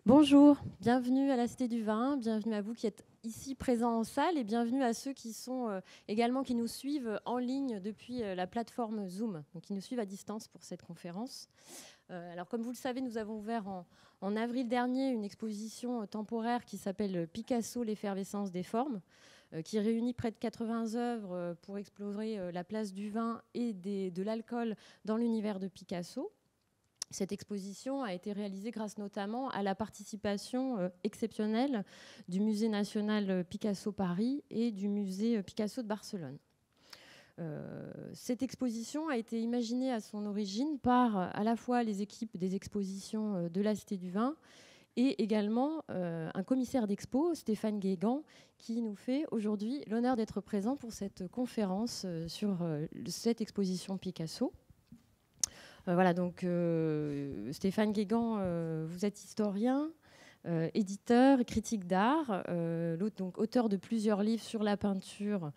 Bonjour, bienvenue à la Cité du Vin, bienvenue à vous qui êtes ici présents en salle et bienvenue à ceux qui sont également qui nous suivent en ligne depuis la plateforme Zoom, donc qui nous suivent à distance pour cette conférence. Alors comme vous le savez, nous avons ouvert en avril dernier une exposition temporaire qui s'appelle Picasso, l'effervescence des formes, qui réunit près de 80 œuvres pour explorer la place du vin et de l'alcool dans l'univers de Picasso. Cette exposition a été réalisée grâce notamment à la participation exceptionnelle du Musée national Picasso Paris et du Musée Picasso de Barcelone. Cette exposition a été imaginée à son origine par à la fois les équipes des expositions de la Cité du Vin et également un commissaire d'expo, Stéphane Guégan, qui nous fait aujourd'hui l'honneur d'être présent pour cette conférence sur cette exposition Picasso. Voilà, donc Stéphane Guégan, vous êtes historien, éditeur, critique d'art, donc auteur de plusieurs livres sur la peinture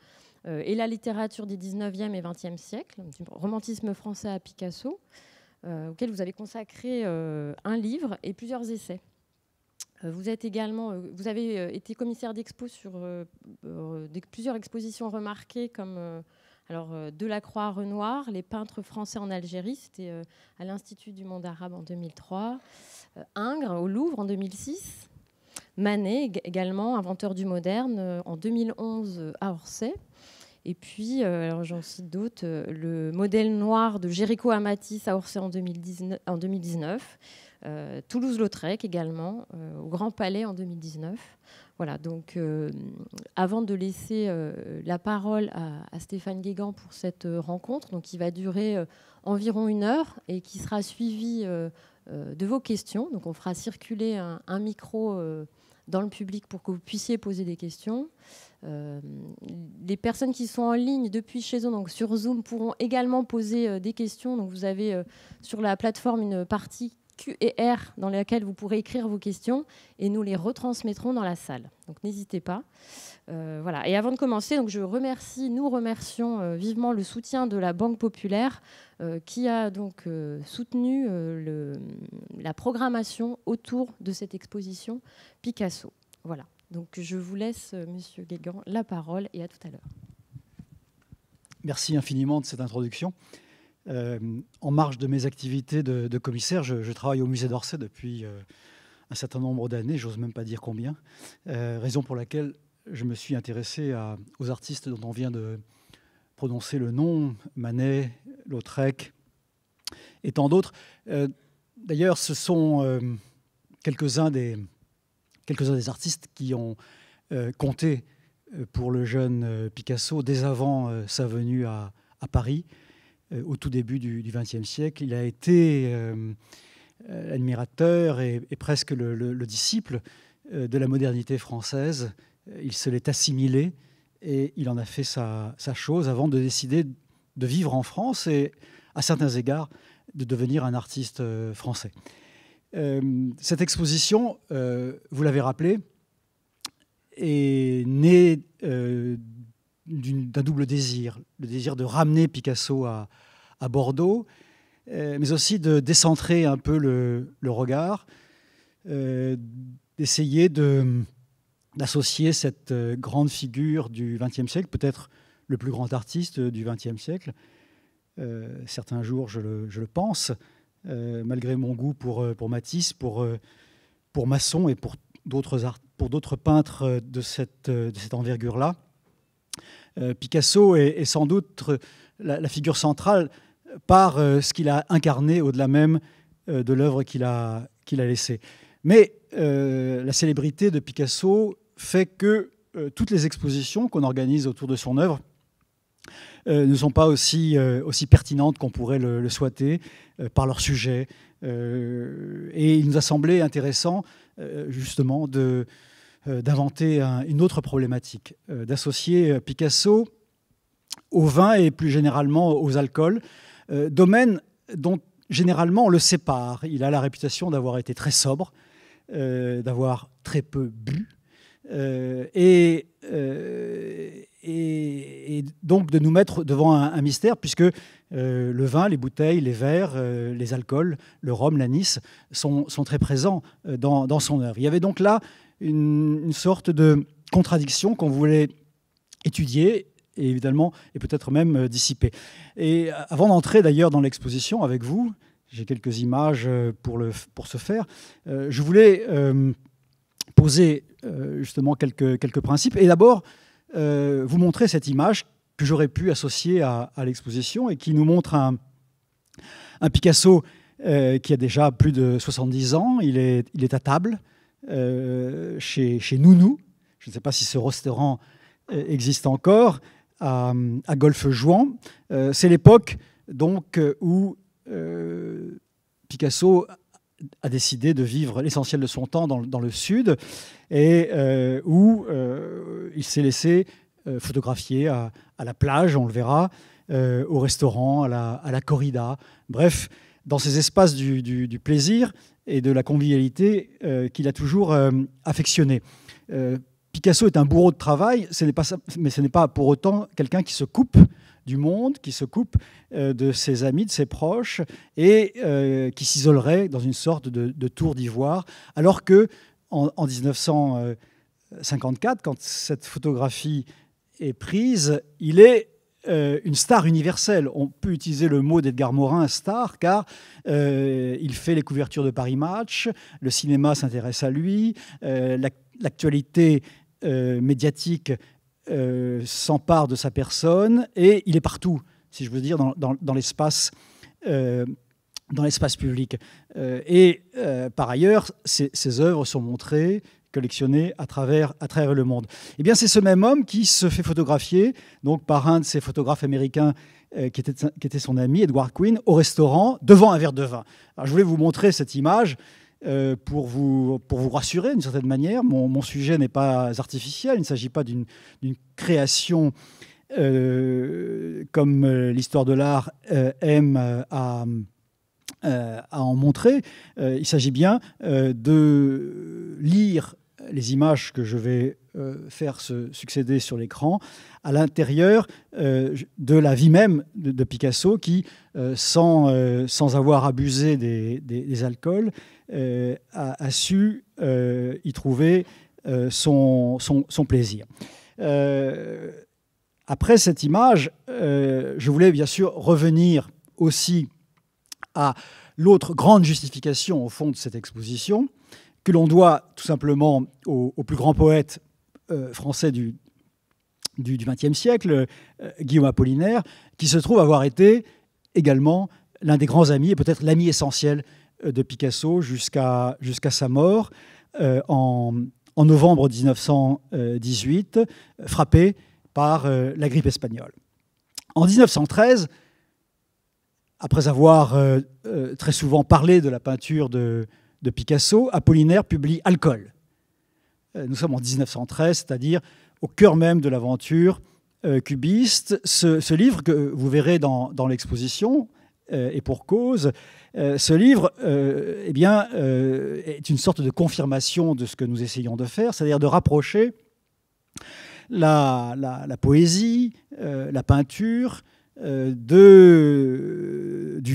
et la littérature des 19e et 20e siècles, du romantisme français à Picasso, auquel vous avez consacré un livre et plusieurs essais. Vous avez été commissaire d'expo sur plusieurs expositions remarquées comme Delacroix, Renoir, les peintres français en Algérie, c'était à l'Institut du monde arabe en 2003, Ingres au Louvre en 2006, Manet également, inventeur du moderne, en 2011 à Orsay. Et puis, j'en cite d'autres, le modèle noir de Géricault à Matisse à Orsay en 2019, Toulouse-Lautrec également, au Grand Palais en 2019. Voilà, donc avant de laisser la parole à Stéphane Guégan pour cette rencontre, donc qui va durer environ 1 heure et qui sera suivie de vos questions. Donc on fera circuler un micro dans le public pour que vous puissiez poser des questions. Les personnes qui sont en ligne depuis chez eux, donc sur Zoom, pourront également poser des questions. Donc vous avez sur la plateforme une partie Q&R dans laquelle vous pourrez écrire vos questions et nous les retransmettrons dans la salle. Donc n'hésitez pas. Voilà. Et avant de commencer, donc nous remercions vivement le soutien de la Banque Populaire qui a donc soutenu la programmation autour de cette exposition Picasso. Voilà. Donc je vous laisse, Monsieur Guégan, la parole et à tout à l'heure. Merci infiniment de cette introduction. En marge de mes activités de commissaire, je travaille au musée d'Orsay depuis un certain nombre d'années, j'ose même pas dire combien, raison pour laquelle je me suis intéressé aux artistes dont on vient de prononcer le nom, Manet, Lautrec et tant d'autres. D'ailleurs, ce sont quelques-uns des artistes qui ont compté pour le jeune Picasso dès avant sa venue à Paris. Au tout début du XXe siècle. Il a été admirateur et presque le disciple de la modernité française. Il se l'est assimilé et il en a fait sa chose avant de décider de vivre en France et, à certains égards, de devenir un artiste français. Cette exposition, vous l'avez rappelé, est née d'un double désir, le désir de ramener Picasso à Bordeaux, mais aussi de décentrer un peu le regard, d'essayer d'associer cette grande figure du XXe siècle, peut-être le plus grand artiste du XXe siècle. Certains jours, je le pense, malgré mon goût pour Matisse, pour Masson et pour d'autres peintres de cette envergure-là. Picasso est sans doute la figure centrale par ce qu'il a incarné au-delà même de l'œuvre qu'il a laissée. Mais la célébrité de Picasso fait que toutes les expositions qu'on organise autour de son œuvre ne sont pas aussi pertinentes qu'on pourrait le souhaiter par leur sujet. Et il nous a semblé intéressant justement d'inventer une autre problématique, d'associer Picasso au vin et plus généralement aux alcools, domaine dont généralement on le sépare. Il a la réputation d'avoir été très sobre, d'avoir très peu bu, et et donc de nous mettre devant un mystère, puisque le vin, les bouteilles, les verres, les alcools, le rhum, l'anis sont très présents dans son œuvre. Il y avait donc là une sorte de contradiction qu'on voulait étudier et évidemment, et peut-être même dissiper. Et avant d'entrer d'ailleurs dans l'exposition avec vous, j'ai quelques images pour ce faire, je voulais poser justement quelques principes. Et d'abord, vous montrer cette image que j'aurais pu associer à l'exposition et qui nous montre un Picasso qui a déjà plus de 70 ans. Il est à table chez Nounou. Je ne sais pas si ce restaurant existe encore, à Golfe-Juan. C'est l'époque donc où Picasso a décidé de vivre l'essentiel de son temps dans le sud et où il s'est laissé photographier à la plage, on le verra, au restaurant, à la corrida. Bref, dans ces espaces du plaisir et de la convivialité qu'il a toujours affectionné. Picasso est un bourreau de travail, mais ce n'est pas pour autant quelqu'un qui se coupe du monde, qui se coupe de ses amis, de ses proches, et qui s'isolerait dans une sorte de tour d'ivoire, alors que en 1954, quand cette photographie est prise, il est une star universelle. On peut utiliser le mot d'Edgar Morin, star, car il fait les couvertures de Paris Match, le cinéma s'intéresse à lui, l'actualité médiatique s'empare de sa personne et il est partout, si je veux dire, dans l'espace public. Par ailleurs, ses œuvres sont montrées, collectionnées à travers le monde. Eh bien, c'est ce même homme qui se fait photographier donc, par un de ces photographes américains qui était son ami, Edward Quinn, au restaurant, devant un verre de vin. Alors, je voulais vous montrer cette image pour vous rassurer d'une certaine manière. Mon sujet n'est pas artificiel, il ne s'agit pas d'une création comme l'histoire de l'art aime à en montrer. Il s'agit bien de lire les images que je vais faire se succéder sur l'écran à l'intérieur de la vie même de Picasso qui, sans avoir abusé des alcools, a su y trouver son plaisir. Après cette image, je voulais bien sûr revenir aussi à l'autre grande justification au fond de cette exposition, que l'on doit tout simplement au plus grand poète français du XXe siècle, Guillaume Apollinaire, qui se trouve avoir été également l'un des grands amis, et peut-être l'ami essentiel de Picasso jusqu'à sa mort en novembre 1918, frappé par la grippe espagnole. En 1913, après avoir très souvent parlé de la peinture de Picasso, Apollinaire publie Alcool. Nous sommes en 1913, c'est-à-dire au cœur même de l'aventure cubiste. Ce livre que vous verrez dans l'exposition, et pour cause, ce livre est une sorte de confirmation de ce que nous essayons de faire, c'est-à-dire de rapprocher la poésie, la peinture, du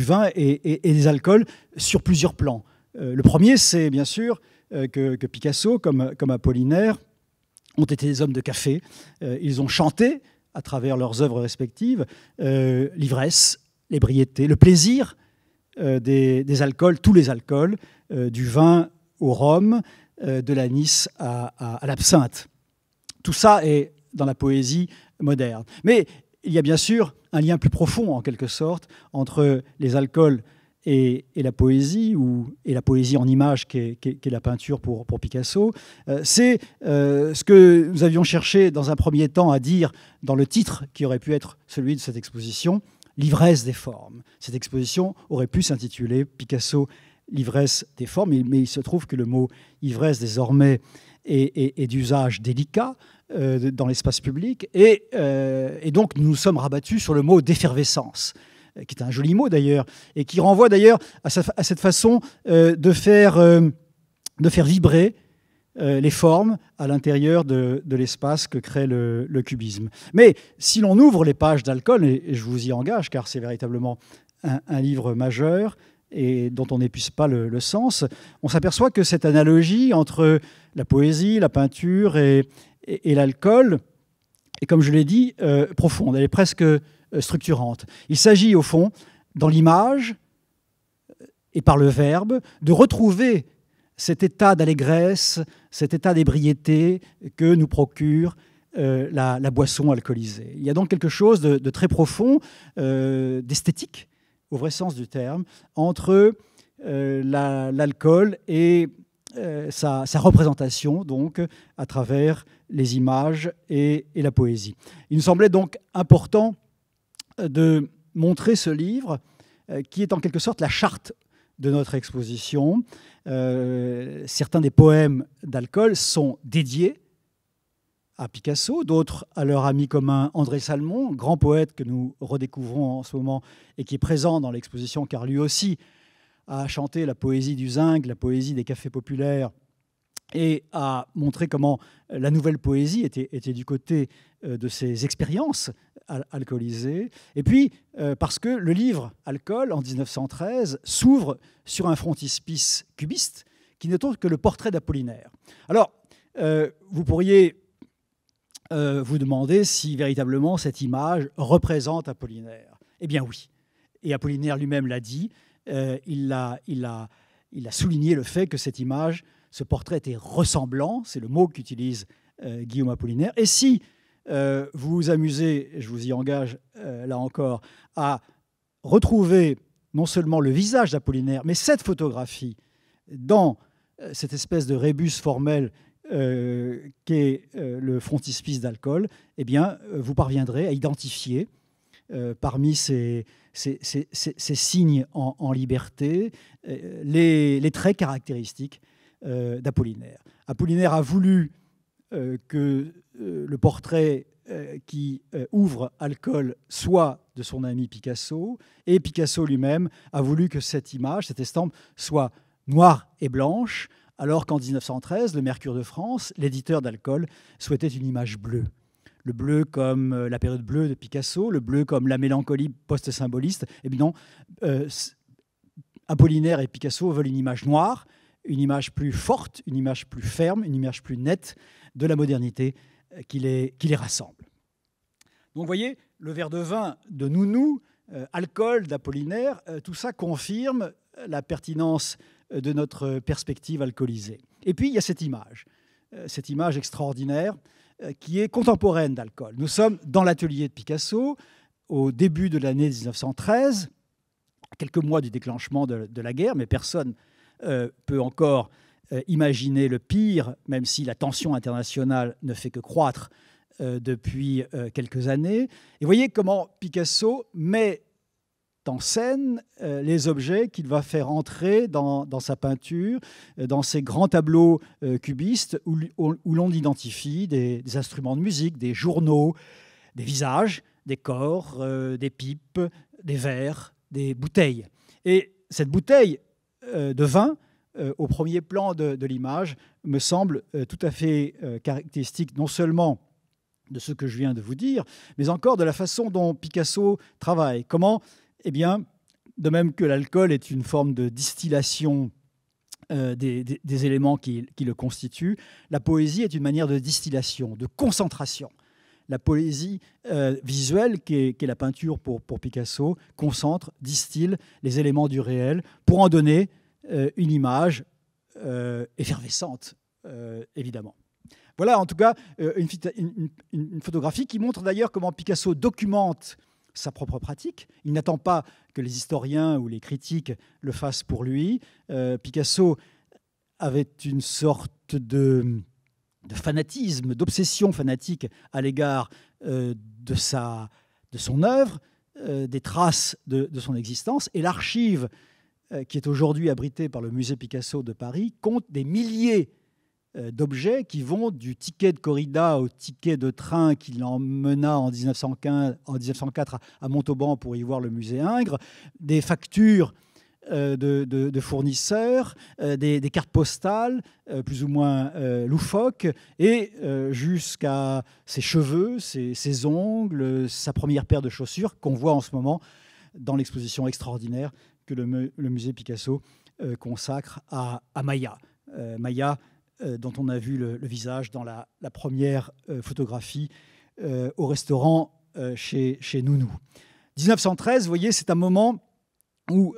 vin et des alcools sur plusieurs plans. Le premier, c'est bien sûr que Picasso, comme Apollinaire, ont été des hommes de café. Ils ont chanté, à travers leurs œuvres respectives, l'ivresse, l'ébriété, le plaisir des alcools, tous les alcools, du vin au rhum, de l'anis à l'absinthe. Tout ça est dans la poésie moderne. Mais il y a bien sûr un lien plus profond, en quelque sorte, entre les alcools et la poésie, et la poésie en image qu'est la peinture pour Picasso. C'est ce que nous avions cherché dans un premier temps à dire dans le titre qui aurait pu être celui de cette exposition, l'ivresse des formes. Cette exposition aurait pu s'intituler Picasso, l'ivresse des formes, mais il se trouve que le mot ivresse désormais est d'usage délicat dans l'espace public, et donc nous nous sommes rabattus sur le mot d'effervescence, qui est un joli mot d'ailleurs, et qui renvoie d'ailleurs à cette façon de faire vibrer les formes à l'intérieur de l'espace que crée le cubisme. Mais si l'on ouvre les pages d'Alcool, et je vous y engage, car c'est véritablement un livre majeur et dont on n'épuise pas le sens, on s'aperçoit que cette analogie entre la poésie, la peinture et l'alcool est, comme je l'ai dit, profonde, elle est presque structurante. Il s'agit au fond, dans l'image et par le verbe, de retrouver cet état d'allégresse, cet état d'ébriété que nous procure la boisson alcoolisée. Il y a donc quelque chose de très profond, d'esthétique, au vrai sens du terme, entre l'alcool et sa représentation, donc, à travers les images et la poésie. Il nous semblait donc important de montrer ce livre, qui est en quelque sorte la charte de notre exposition. Certains des poèmes d'Alcool sont dédiés à Picasso, d'autres à leur ami commun André Salmon, grand poète que nous redécouvrons en ce moment et qui est présent dans l'exposition, car lui aussi a chanté la poésie du zinc, la poésie des cafés populaires, et a montré comment la nouvelle poésie était du côté de ses expériences alcoolisées. Et puis, parce que le livre Alcool, en 1913, s'ouvre sur un frontispice cubiste qui n'est autre que le portrait d'Apollinaire. Alors, vous pourriez vous demander si véritablement cette image représente Apollinaire. Eh bien oui. Et Apollinaire lui-même l'a dit. Il a souligné le fait que cette image, ce portrait était ressemblant, c'est le mot qu'utilise Guillaume Apollinaire. Et si vous vous amusez, je vous y engage là encore, à retrouver non seulement le visage d'Apollinaire, mais cette photographie dans cette espèce de rébus formel qu'est le frontispice d'Alcool, eh bien, vous parviendrez à identifier parmi ces signes en liberté les traits caractéristiques d'Apollinaire. Apollinaire a voulu que le portrait qui ouvre Alcool soit de son ami Picasso, et Picasso lui-même a voulu que cette image, cette estampe, soit noire et blanche, alors qu'en 1913, le Mercure de France, l'éditeur d'Alcool, souhaitait une image bleue. Le bleu comme la période bleue de Picasso, le bleu comme la mélancolie post-symboliste. Eh bien non, Apollinaire et Picasso veulent une image noire, une image plus forte, une image plus ferme, une image plus nette de la modernité qui les rassemble. Donc vous voyez, le verre de vin de Nounou, Alcool d'Apollinaire, tout ça confirme la pertinence de notre perspective alcoolisée. Et puis il y a cette image extraordinaire qui est contemporaine d'Alcool. Nous sommes dans l'atelier de Picasso au début de l'année 1913, quelques mois du déclenchement de la guerre, mais personne peut encore imaginer le pire, même si la tension internationale ne fait que croître depuis quelques années. Et vous voyez comment Picasso met en scène les objets qu'il va faire entrer dans sa peinture, dans ces grands tableaux cubistes où l'on identifie des instruments de musique, des journaux, des visages, des corps, des pipes, des verres, des bouteilles. Et cette bouteille de vin, au premier plan de l'image, me semble tout à fait caractéristique non seulement de ce que je viens de vous dire, mais encore de la façon dont Picasso travaille. Comment, eh bien, de même que l'alcool est une forme de distillation des éléments qui le constituent, la poésie est une manière de distillation, de concentration. La poésie visuelle, qui est la peinture pour Picasso, concentre, distille les éléments du réel pour en donner une image effervescente, évidemment. Voilà en tout cas une photographie qui montre d'ailleurs comment Picasso documente sa propre pratique. Il n'attend pas que les historiens ou les critiques le fassent pour lui. Picasso avait une sorte de fanatisme, d'obsession fanatique à l'égard de son œuvre, des traces de son existence. Et l'archive qui est aujourd'hui abritée par le musée Picasso de Paris compte des milliers d'objets qui vont du ticket de corrida au ticket de train qui l'emmena en 1904 à Montauban pour y voir le musée Ingres, des factures de fournisseurs, des cartes postales plus ou moins loufoques, et jusqu'à ses cheveux, ses ongles, sa première paire de chaussures qu'on voit en ce moment dans l'exposition extraordinaire que le musée Picasso consacre à Maya. Maya, dont on a vu le visage dans la première photographie au restaurant chez Nounou. 1913, vous voyez, c'est un moment où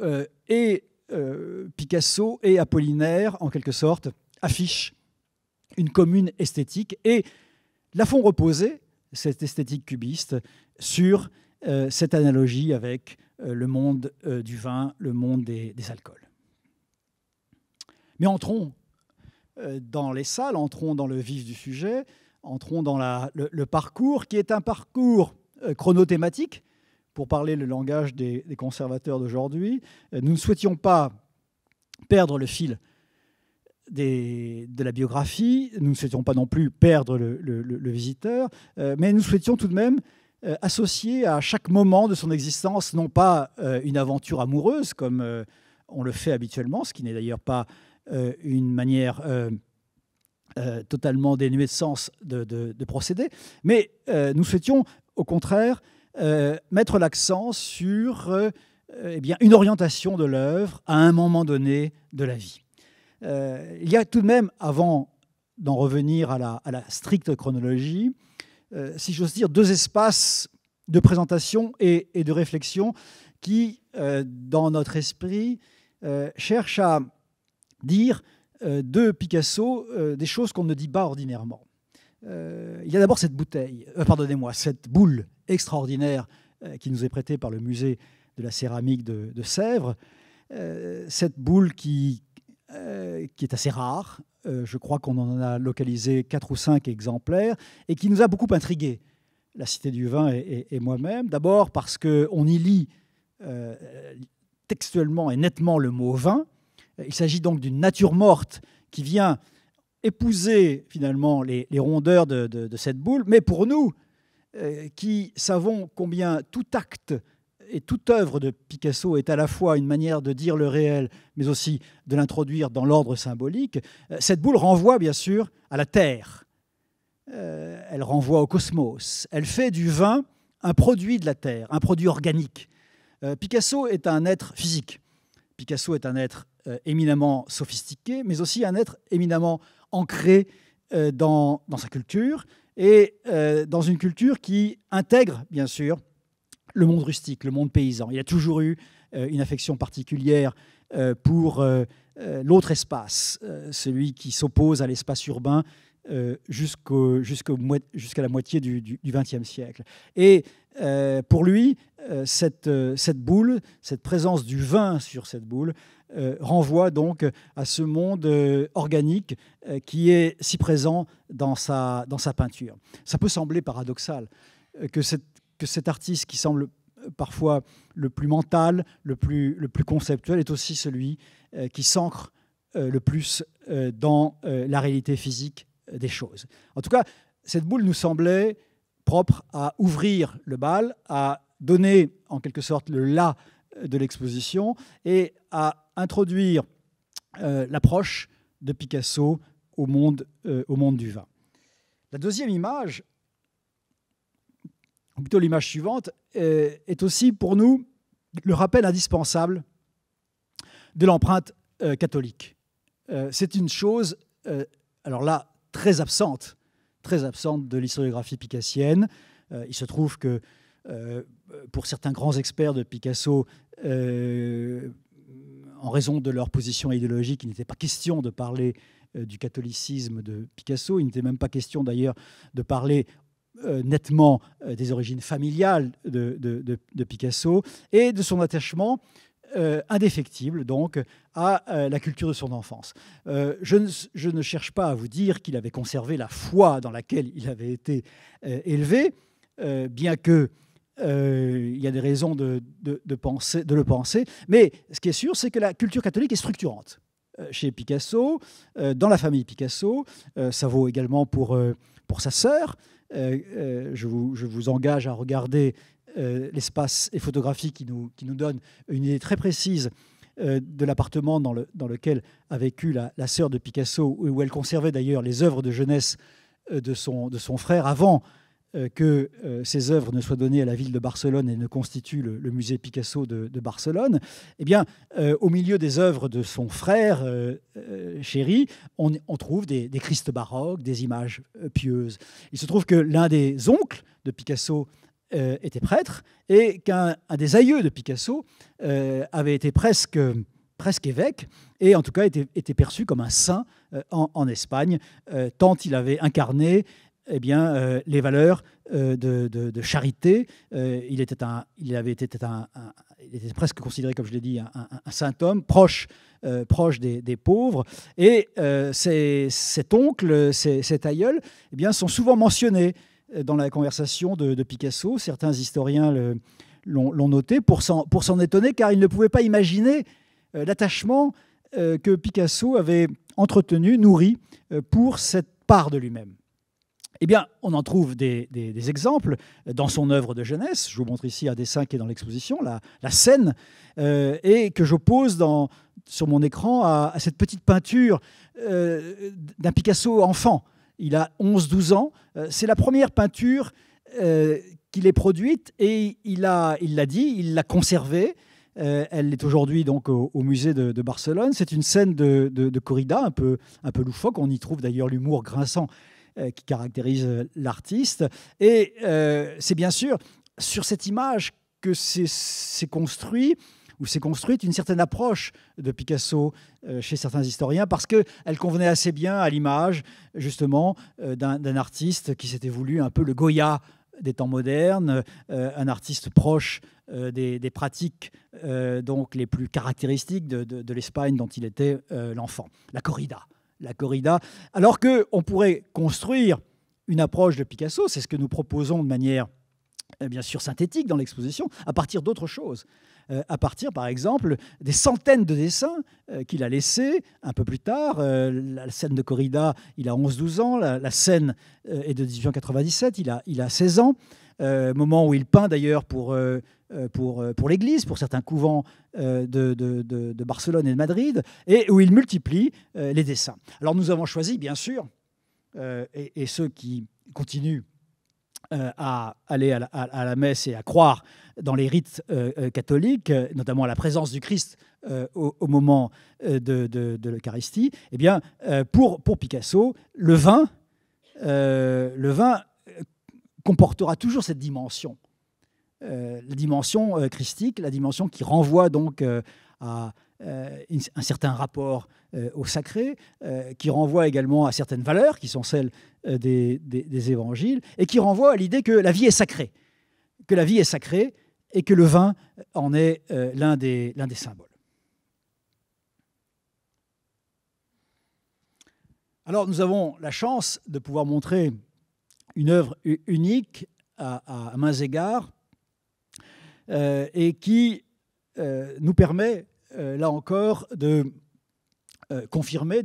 Picasso et Apollinaire, en quelque sorte, affichent une commune esthétique et la font reposer, cette esthétique cubiste, sur cette analogie avec le monde du vin, le monde des alcools. Mais entrons dans les salles, entrons dans le vif du sujet, entrons dans le parcours, qui est un parcours chronothématique, pour parler le langage des conservateurs d'aujourd'hui. Nous ne souhaitions pas perdre le fil de la biographie, nous ne souhaitions pas non plus perdre le visiteur, mais nous souhaitions tout de même associer à chaque moment de son existence, non pas une aventure amoureuse, comme on le fait habituellement, ce qui n'est d'ailleurs pas une manière totalement dénuée de sens de procéder, mais nous souhaitions au contraire mettre l'accent sur une orientation de l'œuvre à un moment donné de la vie. Il y a tout de même, avant d'en revenir à la stricte chronologie, si j'ose dire, deux espaces de présentation et de réflexion qui, dans notre esprit, cherchent à dire de Picasso des choses qu'on ne dit pas ordinairement. Il y a d'abord cette cette boule extraordinaire qui nous est prêtée par le musée de la céramique de Sèvres. Cette boule qui est assez rare. Je crois qu'on en a localisé 4 ou 5 exemplaires et qui nous a beaucoup intrigués, la Cité du Vin et moi-même. D'abord parce qu'on y lit textuellement et nettement le mot vin. Il s'agit donc d'une nature morte qui vient épouser finalement les rondeurs de cette boule. Mais pour nous, qui savons combien tout acte et toute œuvre de Picasso est à la fois une manière de dire le réel, mais aussi de l'introduire dans l'ordre symbolique, cette boule renvoie bien sûr à la Terre. Elle renvoie au cosmos. Elle fait du vin un produit de la Terre, un produit organique. Picasso est un être physique. Picasso est un être éminemment sophistiqué, mais aussi un être éminemment ancré dans sa culture, et dans une culture qui intègre, bien sûr, le monde rustique, le monde paysan. Il a toujours eu une affection particulière pour l'autre espace, celui qui s'oppose à l'espace urbain jusqu'à la moitié du XXe siècle. Et pour lui, cette boule, cette présence du vin sur cette boule, renvoie donc à ce monde organique qui est si présent dans sa peinture. Ça peut sembler paradoxal que cet artiste qui semble parfois le plus mental, le plus conceptuel, est aussi celui qui s'ancre le plus dans la réalité physique des choses. En tout cas, cette boule nous semblait propre à ouvrir le bal, à donner en quelque sorte le là de l'exposition et à introduire l'approche de Picasso au monde du vin. La deuxième image, ou plutôt l'image suivante, est aussi pour nous le rappel indispensable de l'empreinte catholique. C'est une chose, alors là, très absente de l'historiographie picassienne. Il se trouve que pour certains grands experts de Picasso, en raison de leur position idéologique, il n'était pas question de parler du catholicisme de Picasso. Il n'était même pas question d'ailleurs de parler nettement des origines familiales de Picasso et de son attachement indéfectible donc à la culture de son enfance. Je ne cherche pas à vous dire qu'il avait conservé la foi dans laquelle il avait été élevé, bien que il y a des raisons de le penser, mais ce qui est sûr, c'est que la culture catholique est structurante chez Picasso, dans la famille Picasso. Ça vaut également pour sa sœur. Je vous engage à regarder l'espace et photographie qui nous donne une idée très précise de l'appartement dans lequel a vécu la sœur de Picasso, où elle conservait d'ailleurs les œuvres de jeunesse de son frère avant que ces œuvres ne soient données à la ville de Barcelone et ne constituent le musée Picasso de Barcelone, eh bien, au milieu des œuvres de son frère chéri, on trouve des Christ baroques, des images pieuses. Il se trouve que l'un des oncles de Picasso était prêtre et qu'un des aïeux de Picasso avait été presque évêque et en tout cas était perçu comme un saint en Espagne, tant il avait incarné les valeurs de charité. Il était presque considéré, comme je l'ai dit, un saint homme, proche des pauvres. Et cet oncle, cet aïeul, sont souvent mentionnés dans la conversation de Picasso. Certains historiens l'ont noté pour s'en étonner, car ils ne pouvaient pas imaginer l'attachement que Picasso avait entretenu, nourri, pour cette part de lui-même. Eh bien, on en trouve des exemples dans son œuvre de jeunesse. Je vous montre ici un dessin qui est dans l'exposition, la scène, et que j'oppose sur mon écran à cette petite peinture d'un Picasso enfant. Il a 11-12 ans. C'est la première peinture qu'il ait produite et il l'a dit, il l'a conservée. Elle est aujourd'hui donc au musée de Barcelone. C'est une scène de corrida un peu loufoque. On y trouve d'ailleurs l'humour grinçant qui caractérise l'artiste. Et c'est bien sûr sur cette image que s'est construite une certaine approche de Picasso chez certains historiens, parce qu'elle convenait assez bien à l'image, justement, d'un artiste qui s'était voulu un peu le Goya des temps modernes, un artiste proche des pratiques donc les plus caractéristiques de l'Espagne dont il était l'enfant, la corrida, alors qu'on pourrait construire une approche de Picasso, c'est ce que nous proposons de manière bien sûr synthétique dans l'exposition, à partir d'autres choses, à partir par exemple des centaines de dessins qu'il a laissés un peu plus tard. La scène de corrida, il a 11-12 ans, la scène est de 1897, il a 16 ans, moment où il peint d'ailleurs pour l'Église, pour certains couvents de Barcelone et de Madrid, et où il multiplie les dessins. Alors nous avons choisi, bien sûr, et ceux qui continuent à aller à la messe et à croire dans les rites catholiques, notamment à la présence du Christ au moment de l'Eucharistie, eh bien, pour Picasso, le vin comportera toujours cette dimension. La dimension christique, la dimension qui renvoie donc à un certain rapport au sacré, qui renvoie également à certaines valeurs qui sont celles des évangiles, et qui renvoie à l'idée que la vie est sacrée, et que le vin en est l'un des symboles. Alors nous avons la chance de pouvoir montrer une œuvre unique à maints égards, et qui nous permet, là encore, de confirmer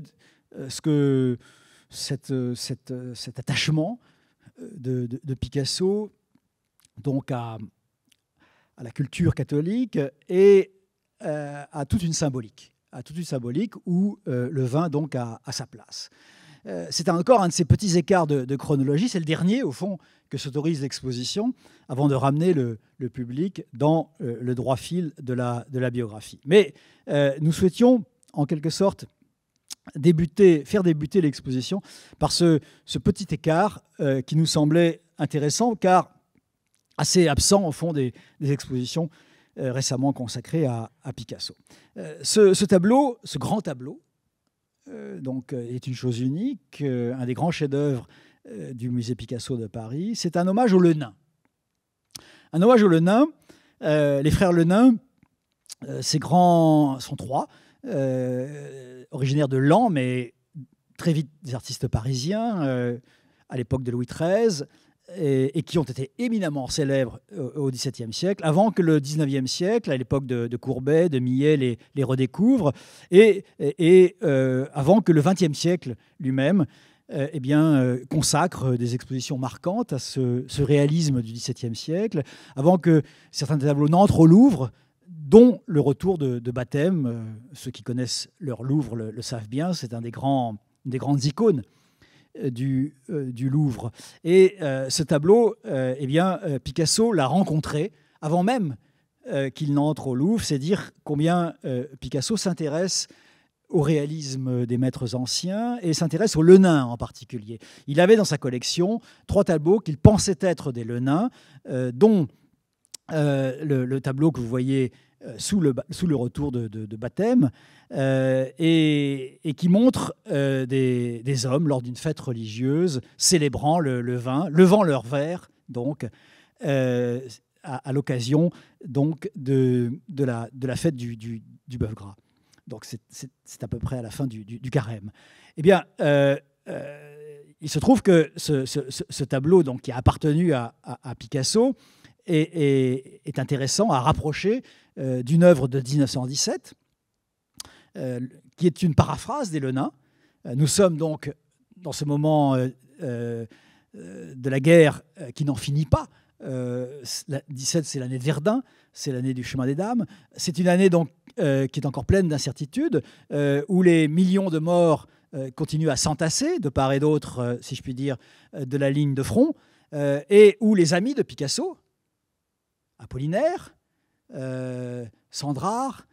cet attachement de Picasso donc à la culture catholique et à toute une symbolique, où le vin donc a sa place. C'est encore un de ces petits écarts de chronologie, c'est le dernier au fond que s'autorise l'exposition avant de ramener le public dans le droit fil de la biographie. Mais nous souhaitions en quelque sorte faire débuter l'exposition par ce petit écart qui nous semblait intéressant, car assez absent au fond des expositions récemment consacrées à Picasso. Ce tableau, ce grand tableau, donc, est une chose unique, un des grands chefs-d'œuvre du musée Picasso de Paris. C'est un hommage aux Le Nain. Un hommage aux Le Nain. Les frères Le Nain, ces grands sont trois, originaires de Laon, mais très vite des artistes parisiens, à l'époque de Louis XIII, et qui ont été éminemment célèbres au XVIIe siècle, avant que le XIXe siècle, à l'époque de Courbet, de Millet, les redécouvre, et avant que le XXe siècle lui-même consacre des expositions marquantes à ce réalisme du XVIIe siècle, avant que certains tableaux n'entrent au Louvre, dont le retour de baptême. Ceux qui connaissent leur Louvre le savent bien, c'est un des grandes icônes du Louvre. Et ce tableau, Picasso l'a rencontré avant même qu'il n'entre au Louvre. C'est dire combien Picasso s'intéresse au réalisme des maîtres anciens et s'intéresse au Lenain en particulier. Il avait dans sa collection 3 tableaux qu'il pensait être des Lenins, dont le tableau que vous voyez sous le retour de baptême, et qui montre des hommes lors d'une fête religieuse célébrant le vin, levant leur verre, donc, à l'occasion donc de la fête du bœuf gras. Donc c'est à peu près à la fin du carême. Eh bien, il se trouve que ce tableau, donc, qui a appartenu à Picasso, est intéressant à rapprocher d'une œuvre de 1917, qui est une paraphrase des Lenins. Nous sommes donc dans ce moment de la guerre qui n'en finit pas. 17, c'est l'année de Verdun, c'est l'année du chemin des dames. C'est une année donc qui est encore pleine d'incertitudes, où les millions de morts continuent à s'entasser de part et d'autre, si je puis dire, de la ligne de front, et où les amis de Picasso, Apollinaire, Sandrard,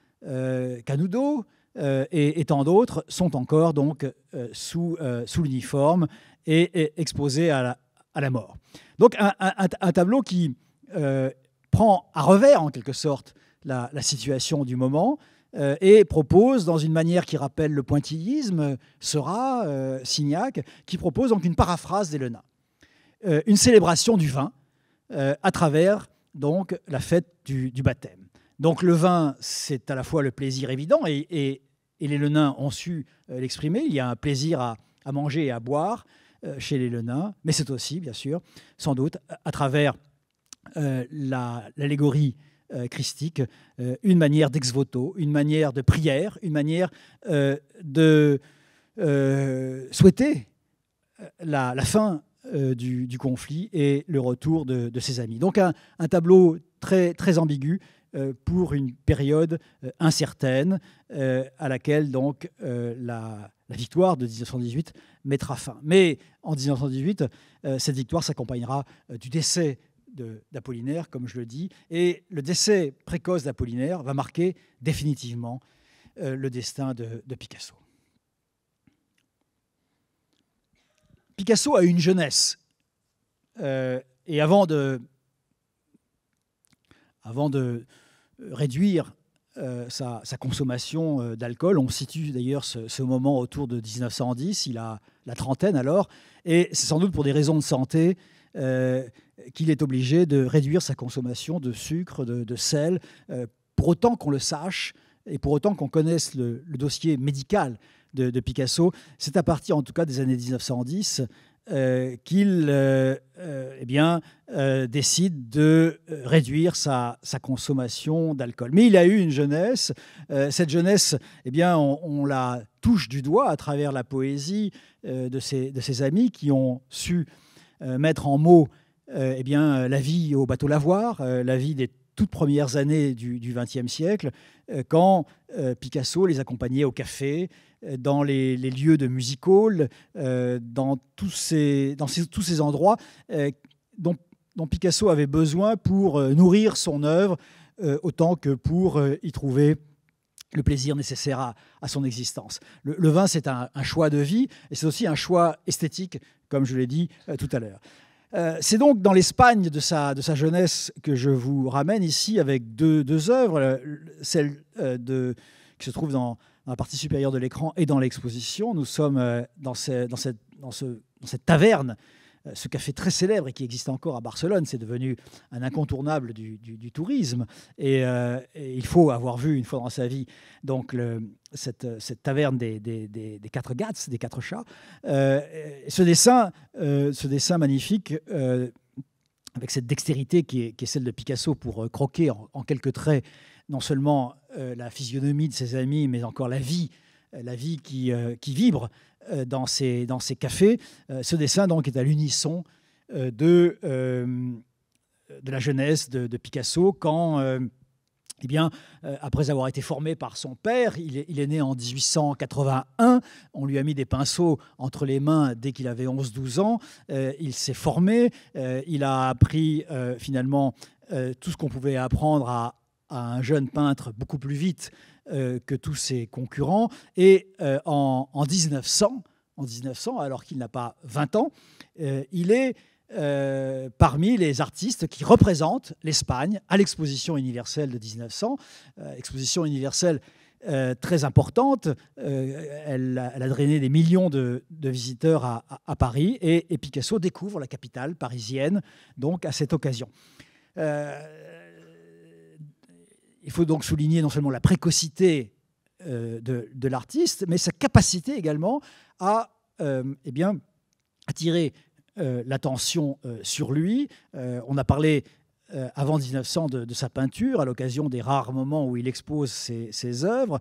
Canudo et tant d'autres, sont encore donc sous l'uniforme et exposés à la mort. Donc un tableau qui prend à revers, en quelque sorte, la situation du moment, et propose, dans une manière qui rappelle le pointillisme, Seurat, Signac, qui propose donc une paraphrase des Lenins. Une célébration du vin à travers donc la fête du baptême. Donc le vin, c'est à la fois le plaisir évident, et les Lenins ont su l'exprimer. Il y a un plaisir à manger et à boire chez les Lenins, mais c'est aussi, bien sûr, sans doute, à travers l'allégorie christique, une manière d'ex voto, une manière de prière, une manière de souhaiter la fin du conflit et le retour de ses amis. Donc un tableau très, très ambigu pour une période incertaine à laquelle donc la victoire de 1918 mettra fin. Mais en 1918, cette victoire s'accompagnera du décès d'Apollinaire, comme je le dis, et le décès précoce d'Apollinaire va marquer définitivement le destin de Picasso. Picasso a eu une jeunesse, et avant de réduire sa consommation d'alcool, on situe d'ailleurs ce moment autour de 1910, il a la trentaine alors, et c'est sans doute pour des raisons de santé qu'il est obligé de réduire sa consommation de sucre, de sel, pour autant qu'on le sache et pour autant qu'on connaisse le dossier médical de Picasso. C'est à partir en tout cas des années 1910 qu'il décide de réduire sa consommation d'alcool. Mais il a eu une jeunesse. Cette jeunesse, on la touche du doigt à travers la poésie de ses amis qui ont su mettre en mots la vie au bateau lavoir, la vie des toutes premières années du XXe siècle, quand Picasso les accompagnait au café, dans les lieux de music hall, dans tous ces endroits dont Picasso avait besoin pour nourrir son œuvre, autant que pour y trouver le plaisir nécessaire à son existence. Le vin, c'est un choix de vie, et c'est aussi un choix esthétique, comme je l'ai dit tout à l'heure. C'est donc dans l'Espagne de sa jeunesse que je vous ramène ici avec deux œuvres, celle qui se trouve dans la partie supérieure de l'écran et dans l'exposition. Nous sommes dans cette taverne, ce café très célèbre et qui existe encore à Barcelone. C'est devenu un incontournable du tourisme. Et il faut avoir vu une fois dans sa vie donc cette taverne des quatre gats, des quatre chats. Ce dessin magnifique, avec cette dextérité qui est celle de Picasso pour croquer en quelques traits non seulement la physionomie de ses amis, mais encore la vie qui vibre dans ces cafés. Ce dessin donc est à l'unisson de la jeunesse de Picasso quand eh bien, après avoir été formé par son père, il est né en 1881, on lui a mis des pinceaux entre les mains dès qu'il avait 11-12 ans, il s'est formé, il a appris finalement tout ce qu'on pouvait apprendre à un jeune peintre beaucoup plus vite que tous ses concurrents, et en 1900, alors qu'il n'a pas 20 ans, il est parmi les artistes qui représentent l'Espagne à l'exposition universelle de 1900, exposition universelle très importante. Elle a drainé des millions de visiteurs à Paris, et Picasso découvre la capitale parisienne donc à cette occasion. Il faut donc souligner non seulement la précocité de l'artiste, mais sa capacité également à attirer l'attention sur lui. On a parlé avant 1900 de sa peinture, à l'occasion des rares moments où il expose ses œuvres.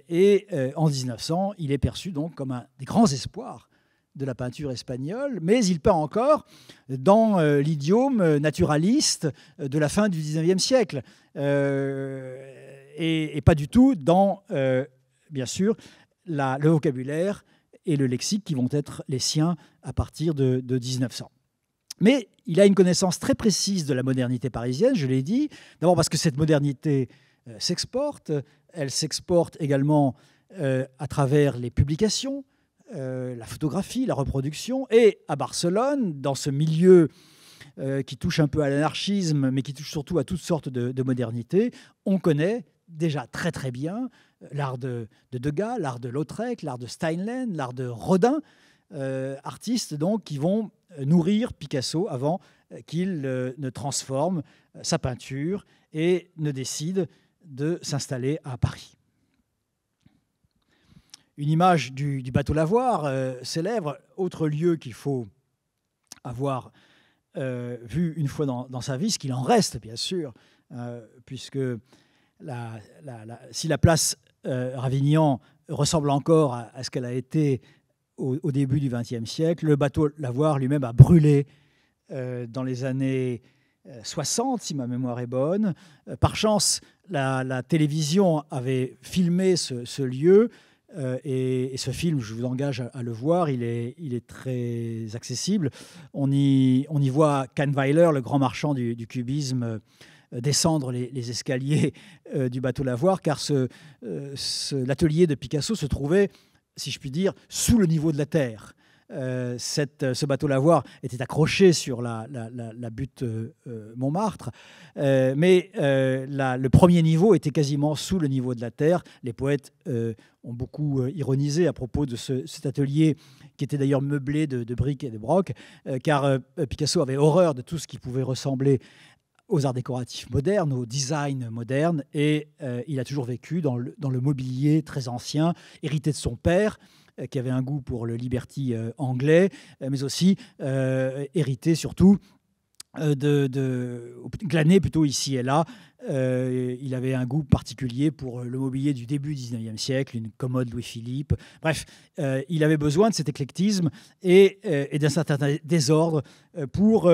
Et en 1900, il est perçu donc comme un des grands espoirs de la peinture espagnole, mais il peint encore dans l'idiome naturaliste de la fin du XIXe siècle, et pas du tout dans, bien sûr, le vocabulaire et le lexique qui vont être les siens à partir de 1900. Mais il a une connaissance très précise de la modernité parisienne, je l'ai dit, d'abord parce que cette modernité s'exporte, elle s'exporte également à travers les publications, la photographie, la reproduction, et à Barcelone, dans ce milieu qui touche un peu à l'anarchisme, mais qui touche surtout à toutes sortes de modernités, on connaît déjà très très bien l'art de Degas, l'art de Lautrec, l'art de Steinlen, l'art de Rodin, artistes donc qui vont nourrir Picasso avant qu'il ne transforme sa peinture et ne décide de s'installer à Paris. Une image du bateau Lavoir célèbre, autre lieu qu'il faut avoir vu une fois dans sa vie, ce qu'il en reste bien sûr, puisque si la place Ravignan ressemble encore à ce qu'elle a été au début du XXe siècle, le bateau Lavoir lui-même a brûlé dans les années 60, si ma mémoire est bonne. Par chance, la télévision avait filmé ce lieu, et ce film, je vous engage à le voir, il est très accessible. On y voit Kahnweiler, le grand marchand du cubisme, descendre les escaliers du bateau Lavoir, car l'atelier de Picasso se trouvait, si je puis dire, sous le niveau de la terre. Ce bateau Lavoir était accroché sur la butte Montmartre, mais le premier niveau était quasiment sous le niveau de la terre. Les poètes ont beaucoup ironisé à propos de cet atelier, qui était d'ailleurs meublé de briques et de brocs, car Picasso avait horreur de tout ce qui pouvait ressembler aux arts décoratifs modernes, au design moderne, et il a toujours vécu dans le mobilier très ancien, hérité de son père, qui avait un goût pour le liberty anglais, mais aussi hérité surtout glané plutôt ici et là. Il avait un goût particulier pour le mobilier du début du XIXe siècle, une commode Louis-Philippe. Bref, il avait besoin de cet éclectisme et d'un certain désordre pour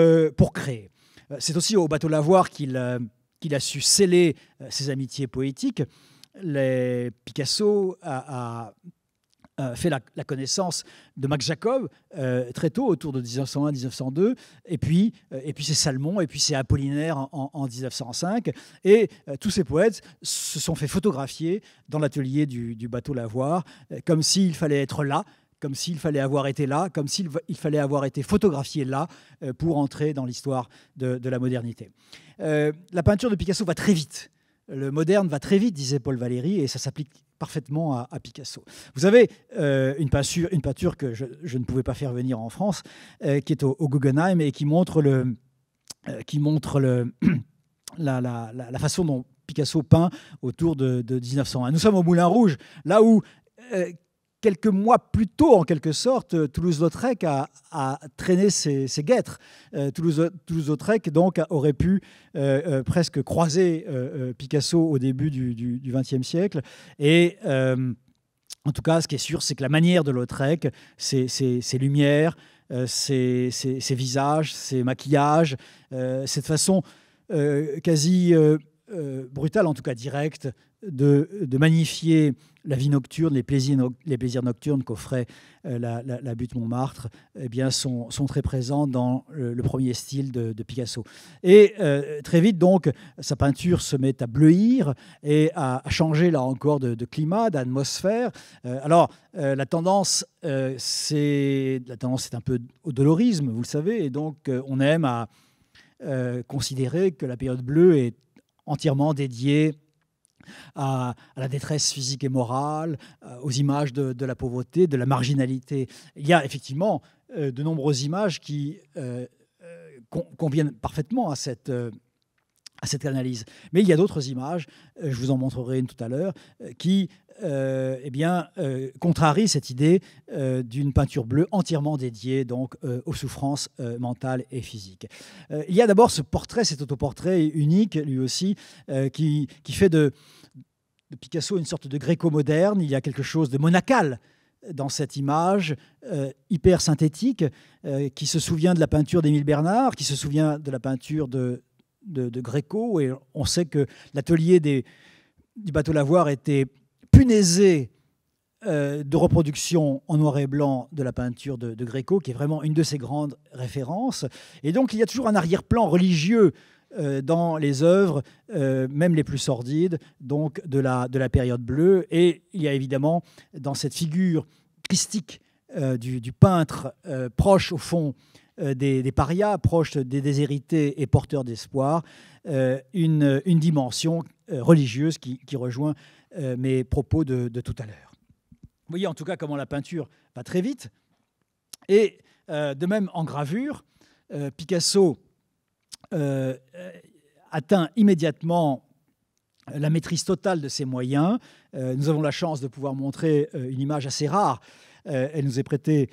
créer. C'est aussi au bateau Lavoir qu'il a su sceller ses amitiés poétiques. Picasso a fait la connaissance de Max Jacob très tôt, autour de 1901-1902, et puis c'est Salmon, et puis c'est Apollinaire en 1905. Et tous ces poètes se sont fait photographier dans l'atelier du bateau Lavoir, comme s'il fallait être là, comme s'il fallait avoir été là, comme s'il fallait avoir été photographié là pour entrer dans l'histoire de la modernité. La peinture de Picasso va très vite. Le moderne va très vite, disait Paul Valéry, et ça s'applique parfaitement à Picasso. Vous avez une peinture que je ne pouvais pas faire venir en France, qui est au Guggenheim et qui montre la façon dont Picasso peint autour de 1901. Nous sommes au Moulin Rouge, là où quelques mois plus tôt, en quelque sorte, Toulouse-Lautrec a traîné ses guêtres. Toulouse-Lautrec donc aurait pu presque croiser Picasso au début du XXe siècle. Et en tout cas, ce qui est sûr, c'est que la manière de Lautrec, ses lumières, ses visages, ses maquillages, cette façon quasi brutale, en tout cas directe, de magnifier la vie nocturne, les plaisirs nocturnes qu'offrait la butte Montmartre, eh bien, sont très présents dans le premier style de Picasso. Et très vite, donc, sa peinture se met à bleuir et à changer, là encore, de climat, d'atmosphère. Alors, la tendance, c'est un peu au dolorisme, vous le savez, et donc on aime à considérer que la période bleue est entièrement dédiée à la détresse physique et morale, aux images de la pauvreté, de la marginalité. Il y a effectivement de nombreuses images qui conviennent parfaitement à cette analyse. Mais il y a d'autres images, je vous en montrerai une tout à l'heure, qui contrarient cette idée d'une peinture bleue entièrement dédiée donc, aux souffrances mentales et physiques. Il y a d'abord ce portrait, cet autoportrait unique, lui aussi, qui fait de Picasso une sorte de gréco-moderne. Il y a quelque chose de monacal dans cette image hyper synthétique, qui se souvient de la peinture d'Émile Bernard, qui se souvient de la peinture de Gréco, et on sait que l'atelier du bateau Lavoir était punaisé de reproduction en noir et blanc de la peinture de Gréco, qui est vraiment une de ses grandes références. Et donc il y a toujours un arrière-plan religieux dans les œuvres, même les plus sordides, donc de la période bleue. Et il y a évidemment dans cette figure christique du peintre, proche au fond des parias, proches des déshérités et porteurs d'espoir, une dimension religieuse qui rejoint mes propos de tout à l'heure. Vous voyez en tout cas comment la peinture va très vite. Et de même en gravure, Picasso atteint immédiatement la maîtrise totale de ses moyens. Nous avons la chance de pouvoir montrer une image assez rare. Elle nous est prêtée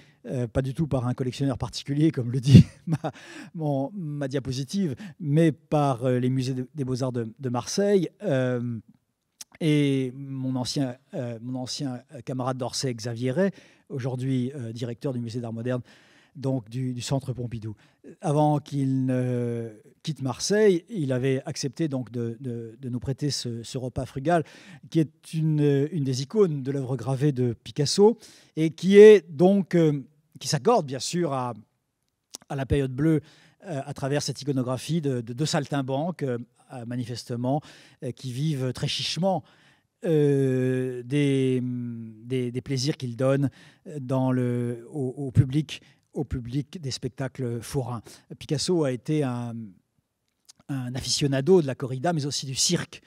pas du tout par un collectionneur particulier, comme le dit ma diapositive, mais par les musées des Beaux-Arts de Marseille. Et mon ancien camarade d'Orsay, Xavier Ray, aujourd'hui directeur du musée d'art moderne, donc du Centre Pompidou. Avant qu'il ne quitte Marseille, il avait accepté donc de nous prêter ce repas frugal, qui est une des icônes de l'œuvre gravée de Picasso, et qui est donc qui s'accorde bien sûr à la période bleue à travers cette iconographie de deux saltimbanques, manifestement, qui vivent très chichement des plaisirs qu'ils donnent au public des spectacles forains. Picasso a été un aficionado de la corrida, mais aussi du cirque.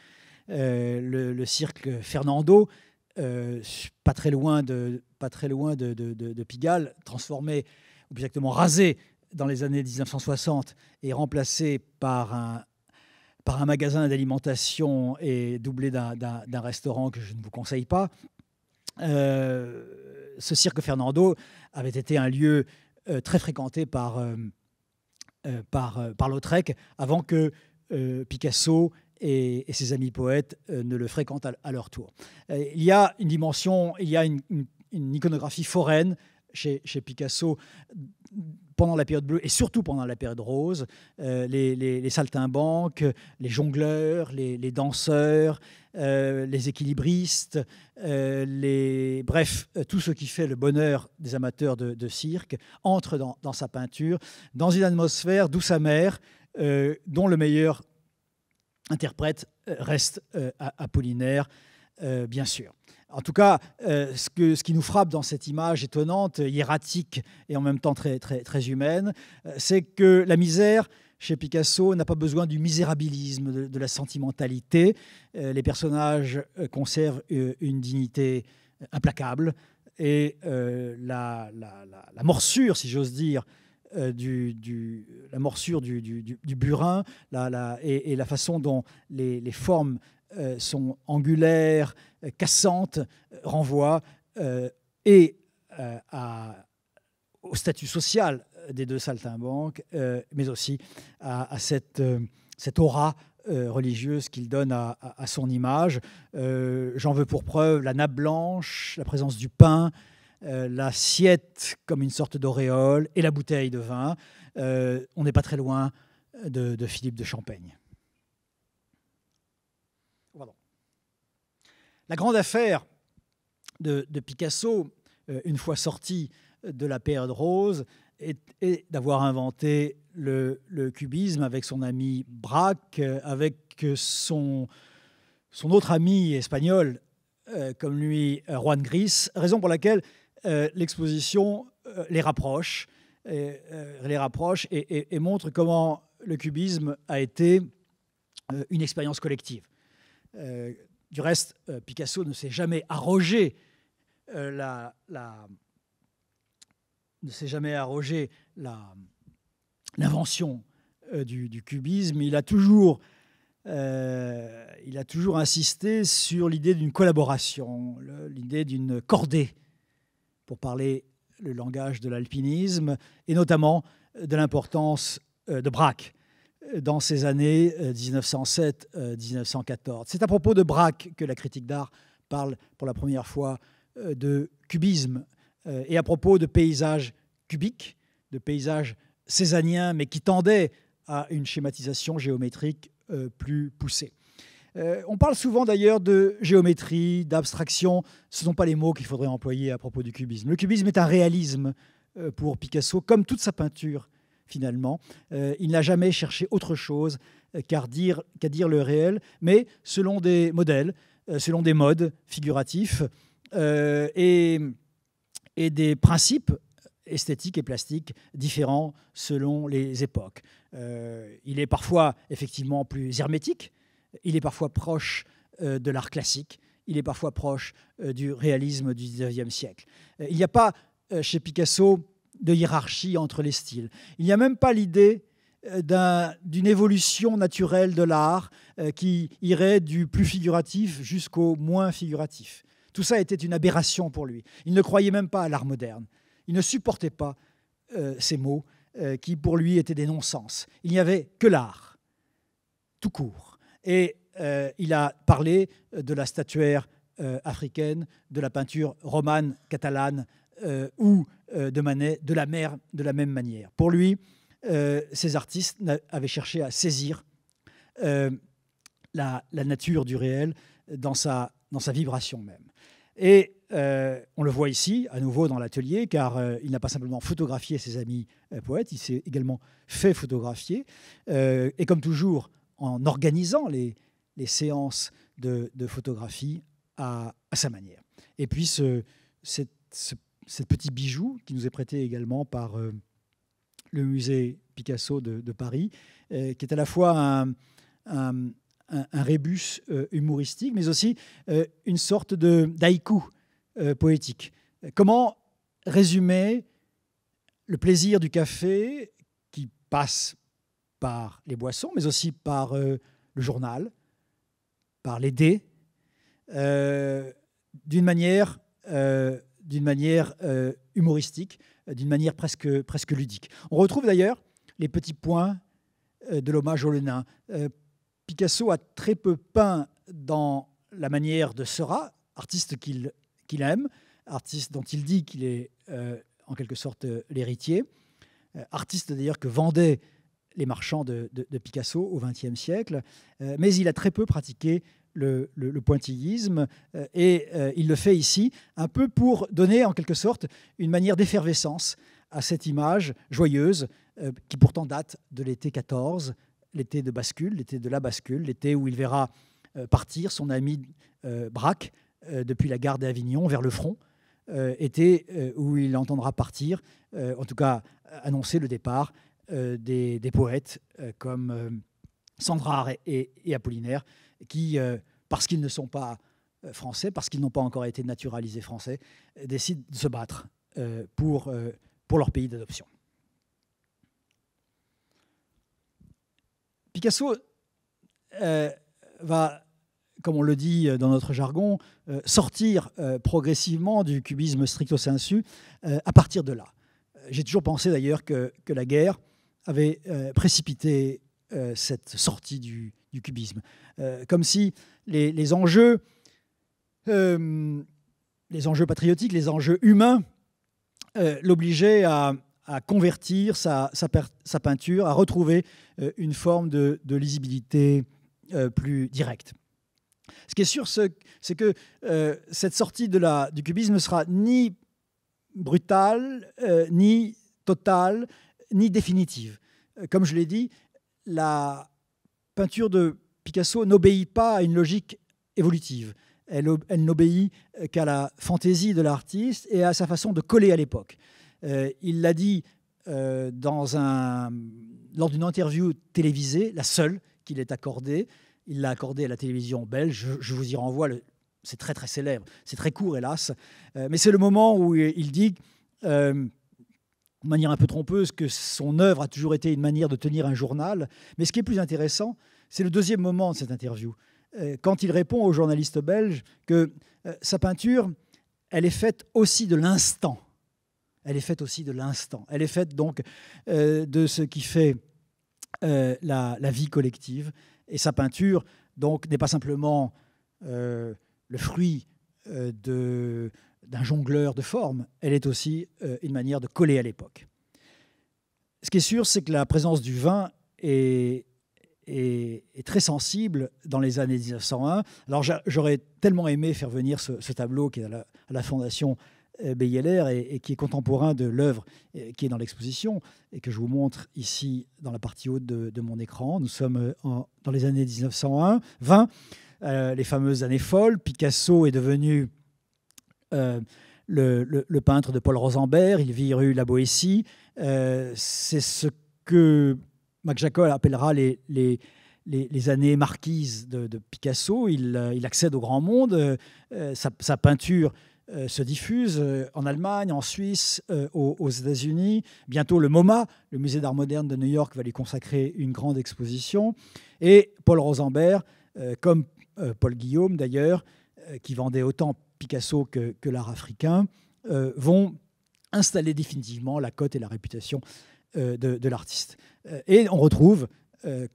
Le cirque Fernando, pas très loin de Pigalle, transformé, ou plus exactement rasé dans les années 1960 et remplacé par un magasin d'alimentation et doublé d'un restaurant que je ne vous conseille pas. Ce cirque Fernando avait été un lieu très fréquenté par Lautrec avant que Picasso et ses amis poètes ne le fréquentent à leur tour. Il y a une dimension, il y a une iconographie foraine chez Picasso pendant la période bleue et surtout pendant la période rose. Les saltimbanques, les jongleurs, les danseurs, les équilibristes, bref, tout ce qui fait le bonheur des amateurs de cirque entre dans sa peinture, dans une atmosphère douce amère, dont le meilleur interprète reste Apollinaire, bien sûr. En tout cas, ce qui nous frappe dans cette image étonnante, hiératique et en même temps très, très, très humaine, c'est que la misère, chez Picasso, n'a pas besoin du misérabilisme, de la sentimentalité. Les personnages conservent une dignité implacable et la morsure, si j'ose dire, la morsure du burin et la façon dont les formes sont angulaires, cassantes, renvoient au statut social des deux saltimbanques, mais aussi à cette aura religieuse qu'il donne à son image. J'en veux pour preuve la nappe blanche, la présence du pain, l'assiette comme une sorte d'auréole et la bouteille de vin. On n'est pas très loin de Philippe de Champaigne. La grande affaire de Picasso, une fois sorti de la période rose, est d'avoir inventé le cubisme avec son ami Braque, avec son autre ami espagnol, comme lui, Juan Gris, raison pour laquelle l'exposition les rapproche et montre comment le cubisme a été une expérience collective. Du reste, Picasso ne s'est jamais arrogé l'invention du cubisme. Il a toujours insisté sur l'idée d'une collaboration, l'idée d'une cordée, pour parler le langage de l'alpinisme, et notamment de l'importance de Braque dans ces années 1907-1914. C'est à propos de Braque que la critique d'art parle pour la première fois de cubisme, et à propos de paysages cubiques, de paysages cézanniens, mais qui tendaient à une schématisation géométrique plus poussée. On parle souvent d'ailleurs de géométrie, d'abstraction. Ce ne sont pas les mots qu'il faudrait employer à propos du cubisme. Le cubisme est un réalisme pour Picasso, comme toute sa peinture finalement. Il n'a jamais cherché autre chose qu'à dire le réel, mais selon des modèles, selon des modes figuratifs et des principes esthétiques et plastiques différents selon les époques. Il est parfois effectivement plus hermétique, il est parfois proche de l'art classique, il est parfois proche du réalisme du XIXe siècle. Il n'y a pas chez Picasso de hiérarchie entre les styles. Il n'y a même pas l'idée d'une évolution naturelle de l'art qui irait du plus figuratif jusqu'au moins figuratif. Tout ça était une aberration pour lui. Il ne croyait même pas à l'art moderne. Il ne supportait pas ces mots qui, pour lui, étaient des non-sens. Il n'y avait que l'art, tout court. Et il a parlé de la statuaire africaine, de la peinture romane, catalane ou de Manet de la même manière. Pour lui, ces artistes avaient cherché à saisir la nature du réel dans sa vibration même. Et on le voit ici, à nouveau dans l'atelier, car il n'a pas simplement photographié ses amis poètes, il s'est également fait photographier. Et comme toujours, en organisant les séances de photographie à sa manière. Et puis ce petit bijou qui nous est prêté également par le musée Picasso de Paris, qui est à la fois un rébus humoristique, mais aussi une sorte d'haïku poétique. Comment résumer le plaisir du café qui passe par les boissons, mais aussi par le journal, par les dés, d'une manière humoristique, d'une manière presque ludique. On retrouve d'ailleurs les petits points de l'hommage au Lenain. Picasso a très peu peint dans la manière de Seurat, artiste qu'il aime, artiste dont il dit qu'il est en quelque sorte l'héritier, artiste d'ailleurs que vendaient les marchands de Picasso au XXe siècle, mais il a très peu pratiqué le pointillisme et il le fait ici un peu pour donner en quelque sorte une manière d'effervescence à cette image joyeuse qui pourtant date de l'été 14, l'été de bascule, l'été de la bascule, l'été où il verra partir son ami Braque depuis la gare d'Avignon vers le front, été où il entendra partir, en tout cas annoncer le départ des poètes comme Sandrard et Apollinaire, qui, parce qu'ils ne sont pas français, parce qu'ils n'ont pas encore été naturalisés français, décident de se battre pour leur pays d'adoption. Picasso va, comme on le dit dans notre jargon, sortir progressivement du cubisme stricto sensu à partir de là. J'ai toujours pensé d'ailleurs que la guerre avait précipité cette sortie du cubisme. Comme si les enjeux patriotiques, les enjeux humains l'obligeaient à convertir sa peinture, à retrouver une forme de lisibilité plus directe. Ce qui est sûr, c'est que cette sortie du cubisme ne sera ni brutale, ni totale, ni définitive. Comme je l'ai dit, la peinture de Picasso n'obéit pas à une logique évolutive. Elle n'obéit qu'à la fantaisie de l'artiste et à sa façon de coller à l'époque. Il l'a dit lors d'une interview télévisée, la seule qu'il ait accordée. Il l'a accordée à la télévision belge. Je vous y renvoie. C'est très très célèbre. C'est très court, hélas. Mais c'est le moment où il dit, de manière un peu trompeuse, que son œuvre a toujours été une manière de tenir un journal. Mais ce qui est plus intéressant, c'est le deuxième moment de cette interview. Quand il répond aux journalistes belges que sa peinture, elle est faite aussi de l'instant. Elle est faite aussi de l'instant. Elle est faite donc de ce qui fait la vie collective. Et sa peinture donc n'est pas simplement le fruit d'un jongleur de formes. Elle est aussi une manière de coller à l'époque. Ce qui est sûr, c'est que la présence du vin est très sensible dans les années 1901. Alors j'aurais tellement aimé faire venir ce tableau qui est à la Fondation Beyeler et qui est contemporain de l'œuvre qui est dans l'exposition et que je vous montre ici dans la partie haute de mon écran. Nous sommes dans les années 1901, 20, les fameuses années folles. Picasso est devenu le peintre de Paul Rosenberg. Il vit rue La Boétie. C'est ce que Mac Jacol appellera les années marquises de Picasso. Il accède au grand monde. Sa peinture se diffuse en Allemagne, en Suisse, aux États-Unis. Bientôt, le MoMA, le musée d'art moderne de New York, va lui consacrer une grande exposition. Et Paul Rosenberg, comme Paul Guillaume d'ailleurs, qui vendait autant Picasso que l'art africain, vont installer définitivement la cote et la réputation de l'artiste. Et on retrouve,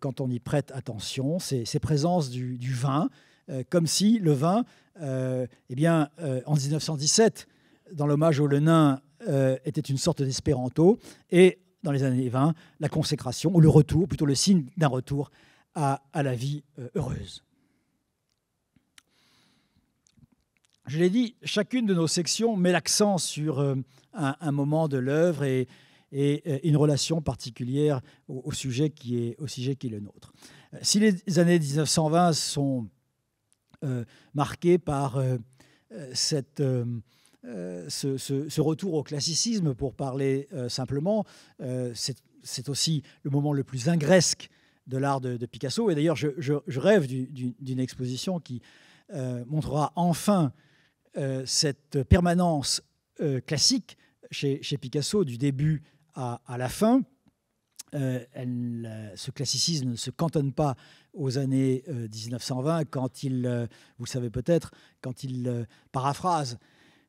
quand on y prête attention, ces présences du vin, comme si le vin, en 1917, dans l'hommage au Lenain, était une sorte d'espéranto, et dans les années 20, la consécration, ou le retour, plutôt le signe d'un retour à la vie heureuse. Je l'ai dit, chacune de nos sections met l'accent sur un moment de l'œuvre et une relation particulière au sujet qui est le nôtre. Si les années 1920 sont marquées par ce retour au classicisme, pour parler simplement, c'est aussi le moment le plus ingresque de l'art de Picasso. Et d'ailleurs, je rêve d'une exposition qui montrera enfin cette permanence classique chez Picasso du début à la fin. Ce classicisme ne se cantonne pas aux années 1920 quand il, vous le savez peut-être, quand il paraphrase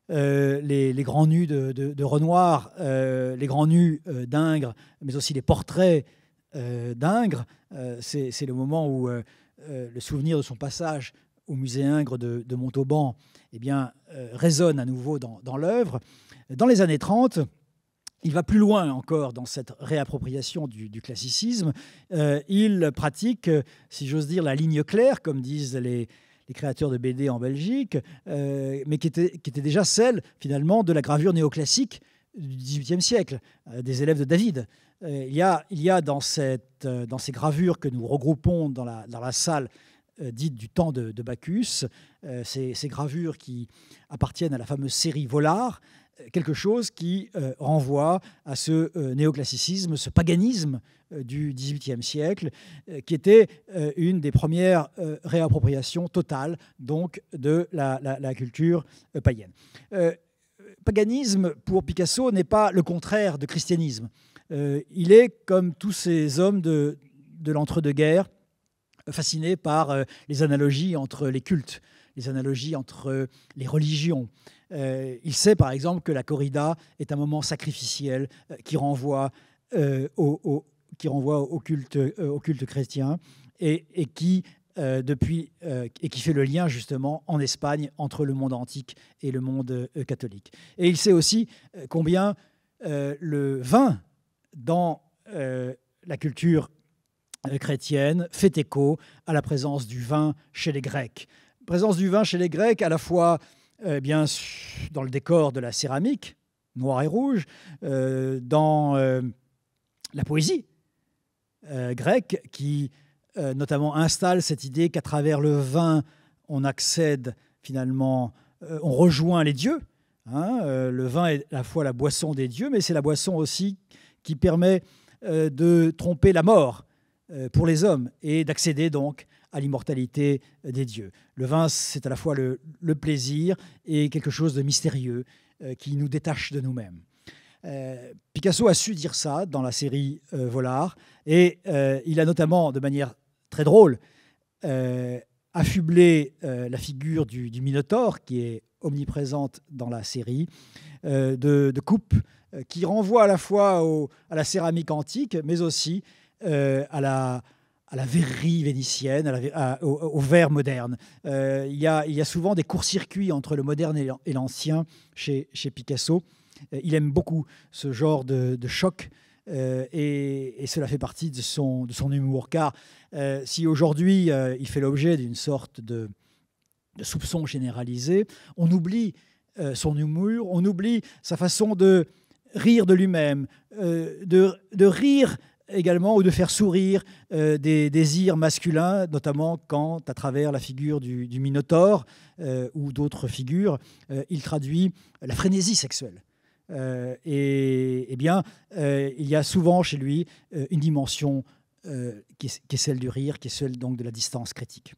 les grands nus de Renoir, les grands nus d'Ingres, mais aussi les portraits d'Ingres. C'est le moment où le souvenir de son passage au musée Ingres de Montauban résonne à nouveau dans l'œuvre. Dans les années 30, il va plus loin encore dans cette réappropriation du classicisme. Il pratique, si j'ose dire, la ligne claire, comme disent les créateurs de BD en Belgique, mais qui était déjà celle, finalement, de la gravure néoclassique du XVIIIe siècle, des élèves de David. Il y a dans ces gravures que nous regroupons dans la salle dite du temps de Bacchus, ces gravures qui appartiennent à la fameuse série Vollard, quelque chose qui renvoie à ce néoclassicisme, ce paganisme du XVIIIe siècle, qui était une des premières réappropriations totales donc, de la culture païenne. Paganisme, pour Picasso, n'est pas le contraire de christianisme. Il est, comme tous ces hommes de l'entre-deux-guerres, fasciné par les analogies entre les cultes, les analogies entre les religions. Il sait par exemple que la corrida est un moment sacrificiel qui renvoie au culte chrétien et qui fait le lien justement en Espagne entre le monde antique et le monde catholique. Et il sait aussi combien le vin dans la culture chrétienne fait écho à la présence du vin chez les Grecs. Présence du vin chez les Grecs, à la fois bien dans le décor de la céramique, noir et rouge, dans la poésie grecque, qui notamment installe cette idée qu'à travers le vin, on accède finalement, on rejoint les dieux. Le vin est à la fois la boisson des dieux, mais c'est la boisson aussi qui permet de tromper la mort pour les hommes et d'accéder donc à l'immortalité des dieux. Le vin, c'est à la fois le plaisir et quelque chose de mystérieux qui nous détache de nous-mêmes. Picasso a su dire ça dans la série Volare, et il a notamment, de manière très drôle, affublé la figure du Minotaure, qui est omniprésente dans la série, de coupes qui renvoient à la fois à la céramique antique, mais aussi à la verrerie vénitienne, au verre moderne. Il y a souvent des courts-circuits entre le moderne et l'ancien chez Picasso. Il aime beaucoup ce genre de choc et cela fait partie de son humour. Car si aujourd'hui il fait l'objet d'une sorte de soupçon généralisé, on oublie son humour, on oublie sa façon de rire de lui-même, de rire également ou de faire sourire des désirs masculins, notamment quand, à travers la figure du Minotaure ou d'autres figures, il traduit la frénésie sexuelle. Il y a souvent chez lui une dimension qui est celle du rire, qui est celle donc de la distance critique.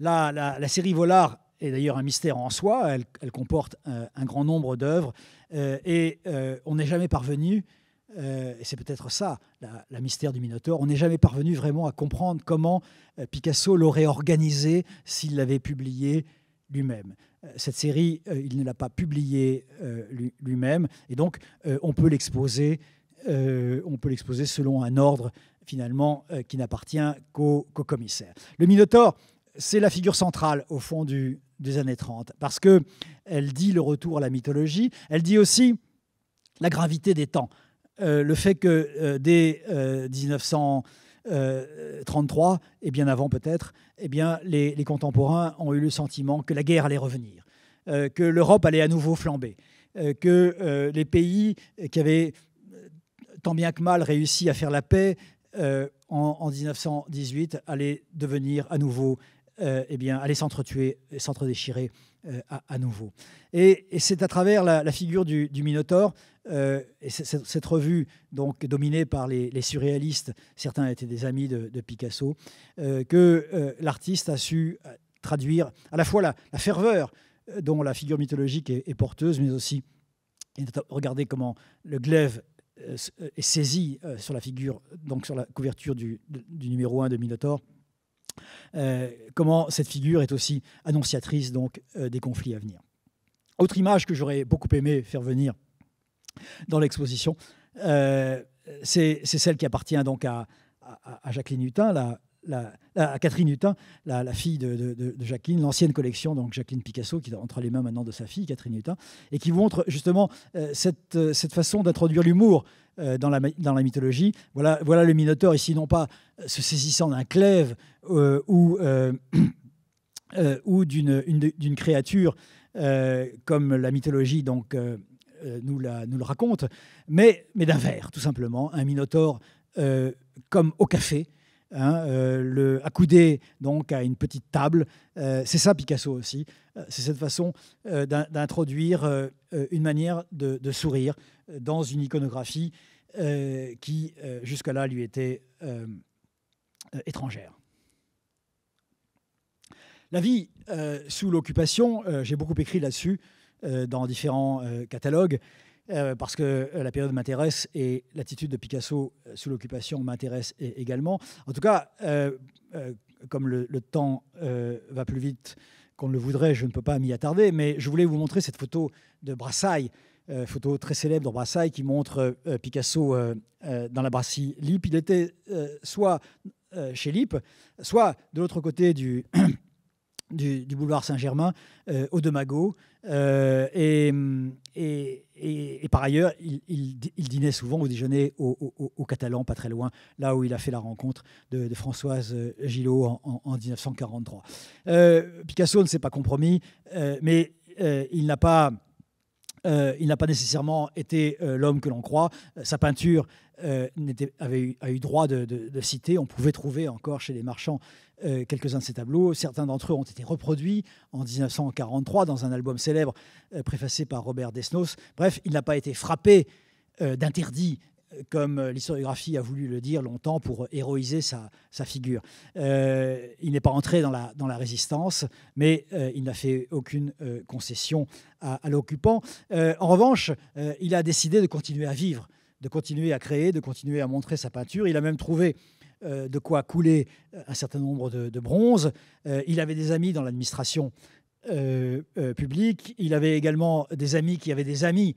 La série Volare est d'ailleurs un mystère en soi. Elle comporte un grand nombre d'œuvres et on n'est jamais parvenu, et c'est peut-être ça, la mystère du Minotaure, on n'est jamais parvenu vraiment à comprendre comment Picasso l'aurait organisé s'il l'avait publié lui-même. Cette série, il ne l'a pas publiée lui-même, et donc on peut l'exposer selon un ordre finalement qui n'appartient qu'au commissaire. Le Minotaure, c'est la figure centrale au fond des années 30, parce qu'elle dit le retour à la mythologie, elle dit aussi la gravité des temps. Le fait que dès 1933, et bien avant peut-être, les contemporains ont eu le sentiment que la guerre allait revenir, que l'Europe allait à nouveau flamber, que les pays qui avaient tant bien que mal réussi à faire la paix en 1918 allaient devenir à nouveau, allaient s'entretuer, s'entredéchirer à nouveau. Et c'est à travers la figure du Minotaure, et cette revue donc dominée par les surréalistes, certains étaient des amis de Picasso, que l'artiste a su traduire à la fois la ferveur dont la figure mythologique est porteuse, mais aussi regardez comment le glaive est saisi sur la figure, donc sur la couverture du numéro 1 de Minotaure. Comment cette figure est aussi annonciatrice donc, des conflits à venir. Autre image que j'aurais beaucoup aimé faire venir dans l'exposition, c'est celle qui appartient donc à Jacqueline Hutin, à Catherine Hutin, la fille de Jacqueline, l'ancienne collection, donc Jacqueline Picasso, qui est entre les mains maintenant de sa fille, Catherine Hutin, et qui montre justement cette façon d'introduire l'humour dans la mythologie. Voilà le Minotaure ici, non pas se saisissant d'un glaive ou d'une créature comme la mythologie donc, nous le raconte, mais d'un verre, tout simplement. Un Minotaure comme au café, accoudé donc à une petite table. C'est ça Picasso aussi. C'est cette façon d'introduire une manière de sourire dans une iconographie qui jusque-là lui était étrangère. La vie sous l'occupation, j'ai beaucoup écrit là-dessus dans différents catalogues, parce que la période m'intéresse et l'attitude de Picasso sous l'occupation m'intéresse également. En tout cas, comme le temps va plus vite qu'on ne le voudrait, je ne peux pas m'y attarder, mais je voulais vous montrer cette photo de Brassailles, photo très célèbre de Brassailles qui montre Picasso dans la brasserie Lippe. Il était soit chez Lippe, soit de l'autre côté du boulevard Saint-Germain, au de Magot. Et par ailleurs, il dînait souvent au déjeuner au Catalan, pas très loin, là où il a fait la rencontre de Françoise Gillot en 1943. Picasso ne s'est pas compromis, mais il n'a pas nécessairement été l'homme que l'on croit. Sa peinture a eu droit de citer. On pouvait trouver encore chez les marchands quelques-uns de ses tableaux. Certains d'entre eux ont été reproduits en 1943 dans un album célèbre préfacé par Robert Desnos. Bref, il n'a pas été frappé d'interdit, comme l'historiographie a voulu le dire longtemps, pour héroïser sa figure. Il n'est pas entré dans la résistance, mais il n'a fait aucune concession à l'occupant. En revanche, il a décidé de continuer à vivre, de continuer à créer, de continuer à montrer sa peinture. Il a même trouvé de quoi couler un certain nombre de bronzes. Il avait des amis dans l'administration publique. Il avait également des amis qui avaient des amis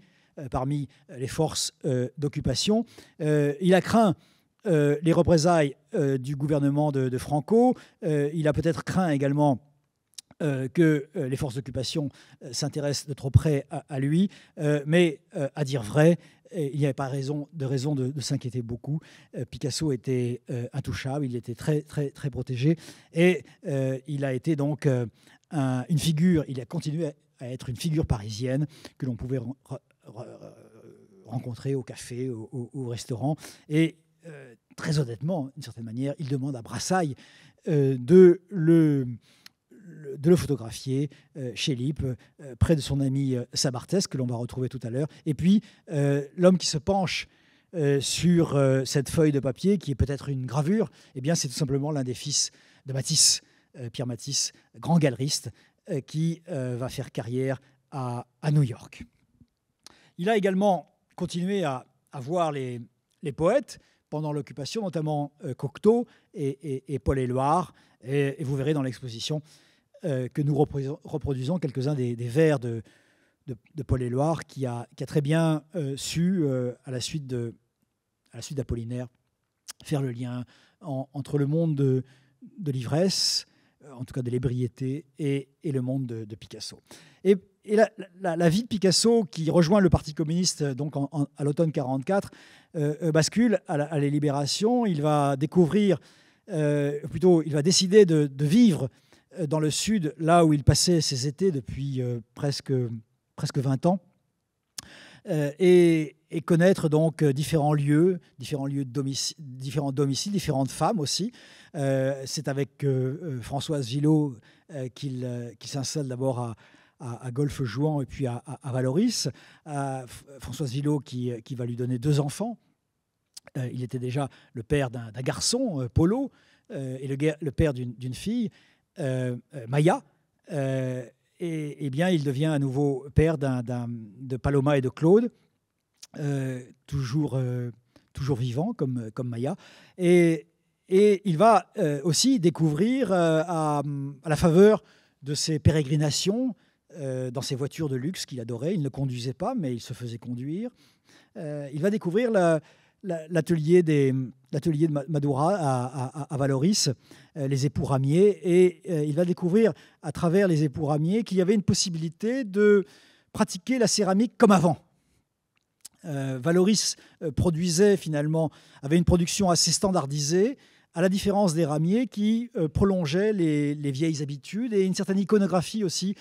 parmi les forces d'occupation. Il a craint les représailles du gouvernement de Franco. Il a peut-être craint également que les forces d'occupation s'intéressent de trop près à lui. Mais à dire vrai, il n'y avait pas de raison de s'inquiéter beaucoup. Picasso était intouchable, il était très, très, très protégé. Et il a été donc une figure, il a continué à être une figure parisienne que l'on pouvait rencontrer au café, au restaurant. Et très honnêtement, d'une certaine manière, il demande à Brassailles de le photographier chez Lippe, près de son ami Sabartès, que l'on va retrouver tout à l'heure. Et puis, l'homme qui se penche sur cette feuille de papier, qui est peut-être une gravure, eh bien, c'est tout simplement l'un des fils de Matisse, Pierre Matisse, grand galeriste, qui va faire carrière à New York. Il a également continué à voir les poètes pendant l'occupation, notamment Cocteau et Paul Éluard. Et vous verrez dans l'exposition que nous reproduisons quelques-uns des vers de Paul Éluard, qui a très bien su, à la suite d'Apollinaire, faire le lien entre le monde de l'ivresse, en tout cas de l'ébriété, et le monde de Picasso. Et la vie de Picasso, qui rejoint le Parti communiste donc à l'automne 1944, bascule à la Libération. Il va découvrir, il va décider de vivre dans le Sud, là où il passait ses étés depuis presque 20 ans, et connaître donc différents lieux de domicile, différents domiciles, différentes femmes aussi. C'est avec Françoise Gillot qu'il s'installe d'abord à Golfe-Jouan et puis à Valoris. Françoise Gillot qui va lui donner 2 enfants. Il était déjà le père d'un garçon, Polo, et le père d'une fille, Maya. Et bien, il devient à nouveau père de Paloma et de Claude, toujours vivants comme Maya. Et il va aussi découvrir, à la faveur de ses pérégrinations dans ses voitures de luxe qu'il adorait, il ne conduisait pas, mais il se faisait conduire, il va découvrir l'atelier de Madura à Valoris, les époux Ramier, et il va découvrir à travers les époux Ramier qu'il y avait une possibilité de pratiquer la céramique comme avant. Valoris avait une production assez standardisée, à la différence des Ramier qui prolongeaient les vieilles habitudes et une certaine iconographie aussi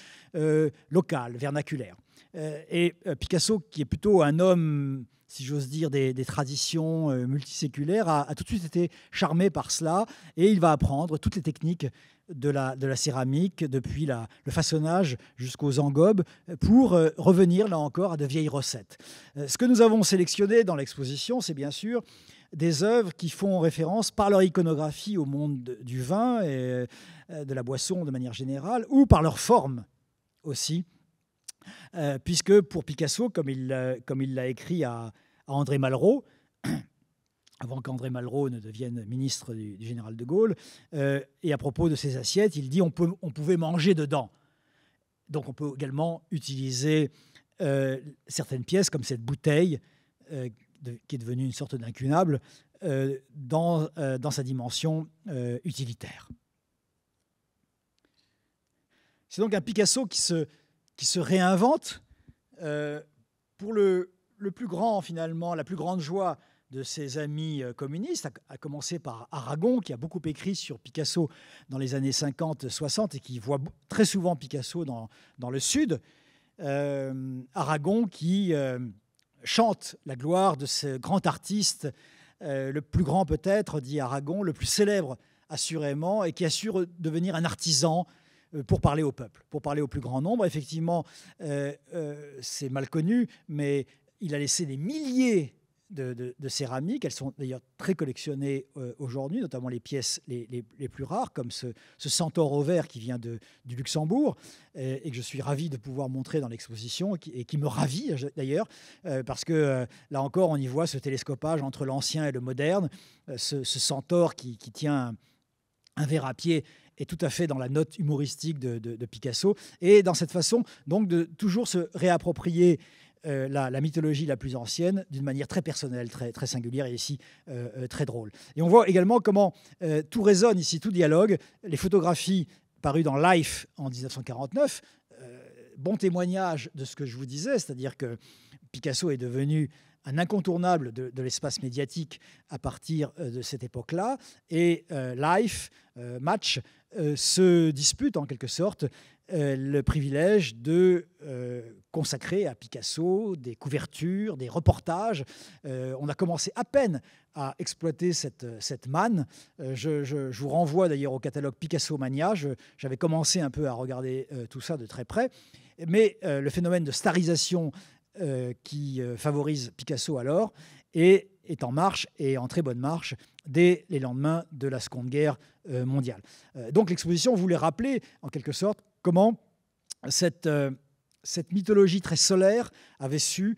locale, vernaculaire. Et Picasso, qui est plutôt un homme, si j'ose dire, des traditions multiséculaires, a tout de suite été charmé par cela, et il va apprendre toutes les techniques de la céramique, depuis le façonnage jusqu'aux engobes, pour revenir là encore à de vieilles recettes. Ce que nous avons sélectionné dans l'exposition, c'est bien sûr des œuvres qui font référence par leur iconographie au monde du vin et de la boisson de manière générale, ou par leur forme aussi, puisque pour Picasso, comme il l'a écrit à André Malraux, avant qu'André Malraux ne devienne ministre du général de Gaulle, et à propos de ses assiettes, il dit on pouvait manger dedans. Donc on peut également utiliser certaines pièces, comme cette bouteille, qui est devenue une sorte d'incunable, dans sa dimension utilitaire. C'est donc un Picasso qui se réinvente pour le le plus grand, finalement, la plus grande joie de ses amis communistes, à commencer par Aragon, qui a beaucoup écrit sur Picasso dans les années 50-60 et qui voit très souvent Picasso dans le Sud. Aragon qui chante la gloire de ce grand artiste, le plus grand peut-être, dit Aragon, le plus célèbre assurément, et qui assure devenir un artisan pour parler au peuple, pour parler au plus grand nombre. Effectivement, c'est mal connu, mais il a laissé des milliers de céramiques. Elles sont d'ailleurs très collectionnées aujourd'hui, notamment les pièces les plus rares, comme ce centaure au verre qui vient du Luxembourg, et que je suis ravi de pouvoir montrer dans l'exposition, et qui me ravit d'ailleurs, parce que là encore, on y voit ce télescopage entre l'ancien et le moderne, ce centaure qui tient un verre à pied est tout à fait dans la note humoristique de Picasso, et dans cette façon donc de toujours se réapproprier la mythologie la plus ancienne d'une manière très personnelle, très singulière et ici très drôle. Et on voit également comment tout résonne ici, tout dialogue. Les photographies parues dans Life en 1949, bon témoignage de ce que je vous disais, c'est-à-dire que Picasso est devenu un incontournable de l'espace médiatique à partir de cette époque-là. Et Life, Match, se dispute en quelque sorte le privilège de consacrer à Picasso des couvertures, des reportages. On a commencé à peine à exploiter cette manne. Je vous renvoie d'ailleurs au catalogue Picasso Mania. J'avais commencé un peu à regarder tout ça de très près. Mais le phénomène de starisation qui favorise Picasso alors est en marche, et en très bonne marche, dès les lendemains de la Seconde Guerre mondiale. Donc l'exposition voulait rappeler en quelque sorte comment cette mythologie très solaire avait su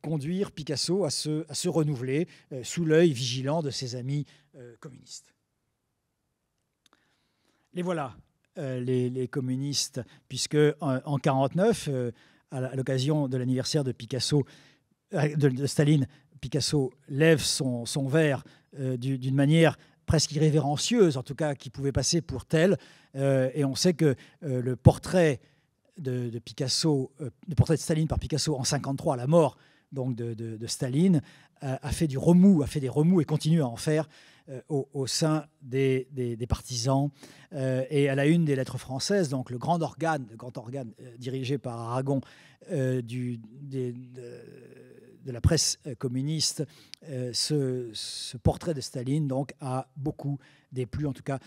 conduire Picasso à se renouveler sous l'œil vigilant de ses amis communistes. Les voilà, les communistes, puisque en 1949, à l'occasion de l'anniversaire de Picasso, de Staline, Picasso lève son verre d'une manière presque irrévérencieuse, en tout cas qui pouvait passer pour tel. Et on sait que le portrait de Picasso, le portrait de Staline par Picasso en 1953, à la mort donc de Staline, a fait des remous et continue à en faire au sein des partisans. Et à la une des lettres françaises, donc le grand organe dirigé par Aragon de la presse communiste, ce portrait de Staline donc a beaucoup déplu. En tout cas,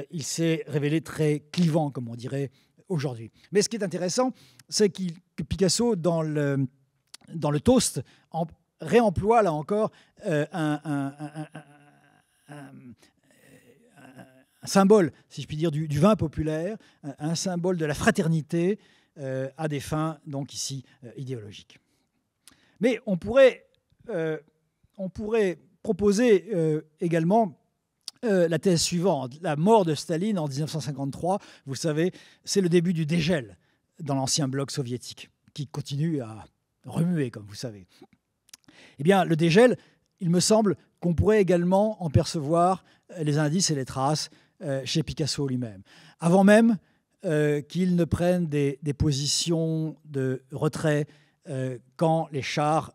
il s'est révélé très clivant, comme on dirait aujourd'hui. Mais ce qui est intéressant, c'est que Picasso, dans le toast, réemploie là encore un symbole, si je puis dire, du vin populaire, un symbole de la fraternité à des fins donc ici idéologiques. Mais on pourrait proposer également la thèse suivante. La mort de Staline en 1953, vous savez, c'est le début du dégel dans l'ancien bloc soviétique, qui continue à remuer, comme vous savez. Eh bien, le dégel, il me semble qu'on pourrait également en percevoir les indices et les traces chez Picasso lui-même. Avant même qu'il ne prenne des positions de retrait quand les chars